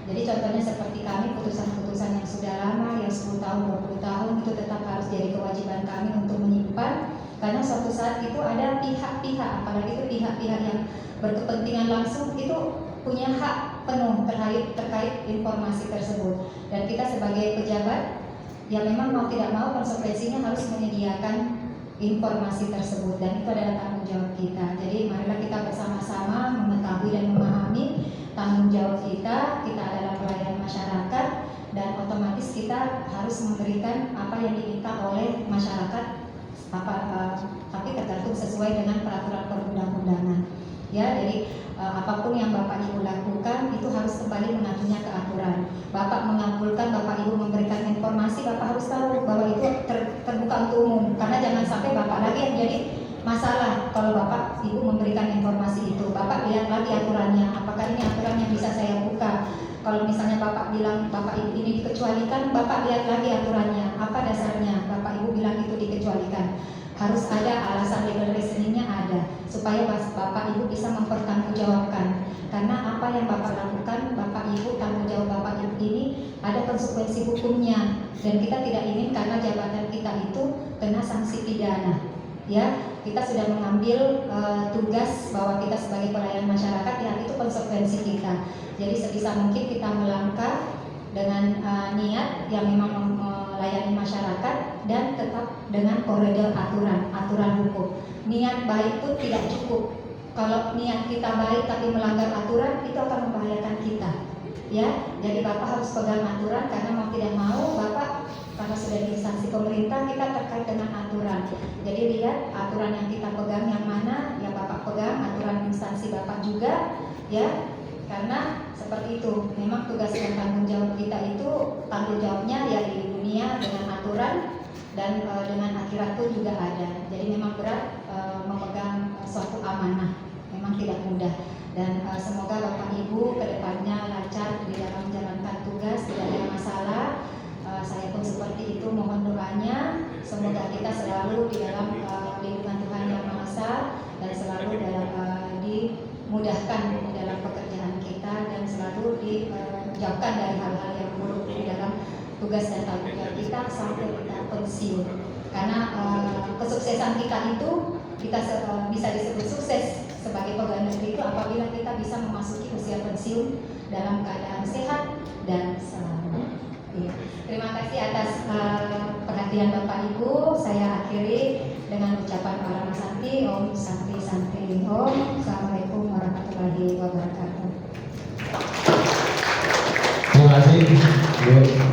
Jadi contohnya seperti kami, putusan-putusan yang sudah lama, yang 10 tahun, 20 tahun itu tetap harus jadi kewajiban kami untuk menyimpan, karena suatu saat itu ada pihak-pihak, apalagi itu pihak-pihak yang berkepentingan langsung itu punya hak penuh terkait informasi tersebut. Dan kita sebagai pejabat ya memang mau tidak mau konsekuensinya harus menyediakan informasi tersebut, dan itu adalah tanggung jawab kita. Jadi marilah kita bersama-sama mengetahui dan memahami tanggung jawab kita adalah pelayan masyarakat, dan otomatis kita harus memberikan apa yang diminta oleh masyarakat, tapi tergantung sesuai dengan peraturan perundang-undangan. Ya, jadi apapun yang Bapak Ibu lakukan itu harus kembali mengaturnya ke aturan. Bapak mengabulkan, Bapak Ibu memberikan informasi, Bapak harus tahu bahwa itu terbuka untuk umum. Karena jangan sampai Bapak lagi yang jadi masalah kalau Bapak Ibu memberikan informasi itu. Bapak lihat lagi aturannya, apakah ini aturan yang bisa saya buka. Kalau misalnya Bapak bilang Bapak Ibu ini dikecualikan, Bapak lihat lagi aturannya, apa dasarnya Bapak Ibu bilang itu dikecualikan. Harus ada alasan legal reasoningnya ada, supaya Bapak Ibu bisa mempertanggungjawabkan. Karena apa yang Bapak lakukan, Bapak Ibu, tanggung jawab Bapak Ibu ini ada konsekuensi hukumnya, dan kita tidak ingin karena jabatan kita itu kena sanksi pidana. Ya, kita sudah mengambil tugas bahwa kita sebagai pelayan masyarakat, ya itu konsekuensi kita. Jadi sebisa mungkin kita melangkah dengan niat yang memang melayani masyarakat dan tetap dengan koridor aturan hukum. Niat baik pun tidak cukup. Kalau niat kita baik tapi melanggar aturan, itu akan membahayakan kita. Ya, jadi Bapak harus pegang aturan, karena mau tidak mau Bapak karena sudah di instansi pemerintah, kita terkait dengan aturan. Jadi lihat aturan yang kita pegang yang mana, ya Bapak pegang, aturan instansi Bapak juga, ya. Karena seperti itu, memang tugas dan tanggung jawab kita itu, tanggung jawabnya ya di dunia dengan aturan, dan dengan akhirat pun juga ada. Jadi memang berat memegang suatu amanah, memang tidak mudah. Dan semoga Bapak Ibu kedepannya lancar di dalam menjalankan tugas, tidak ada masalah. Saya pun seperti itu, mohon doanya. Semoga kita selalu di dalam lindungan Tuhan Yang Maha Esa, dan selalu dimudahkan di dalam pekerjaan kita, dan selalu dijauhkan dari hal-hal yang buruk di dalam tugas dan tanggung jawab kita sampai kita pensiun. Karena kesuksesan kita itu kita bisa disebut sukses sebagai pegawai negeri itu apabila kita bisa memasuki usia pensiun dalam keadaan sehat dan selamat. Ya. Terima kasih atas perhatian Bapak Ibu. Saya akhiri dengan ucapan para Santi, Om Santi Santi Om. Assalamualaikum warahmatullahi wabarakatuh. Terima kasih, Bu.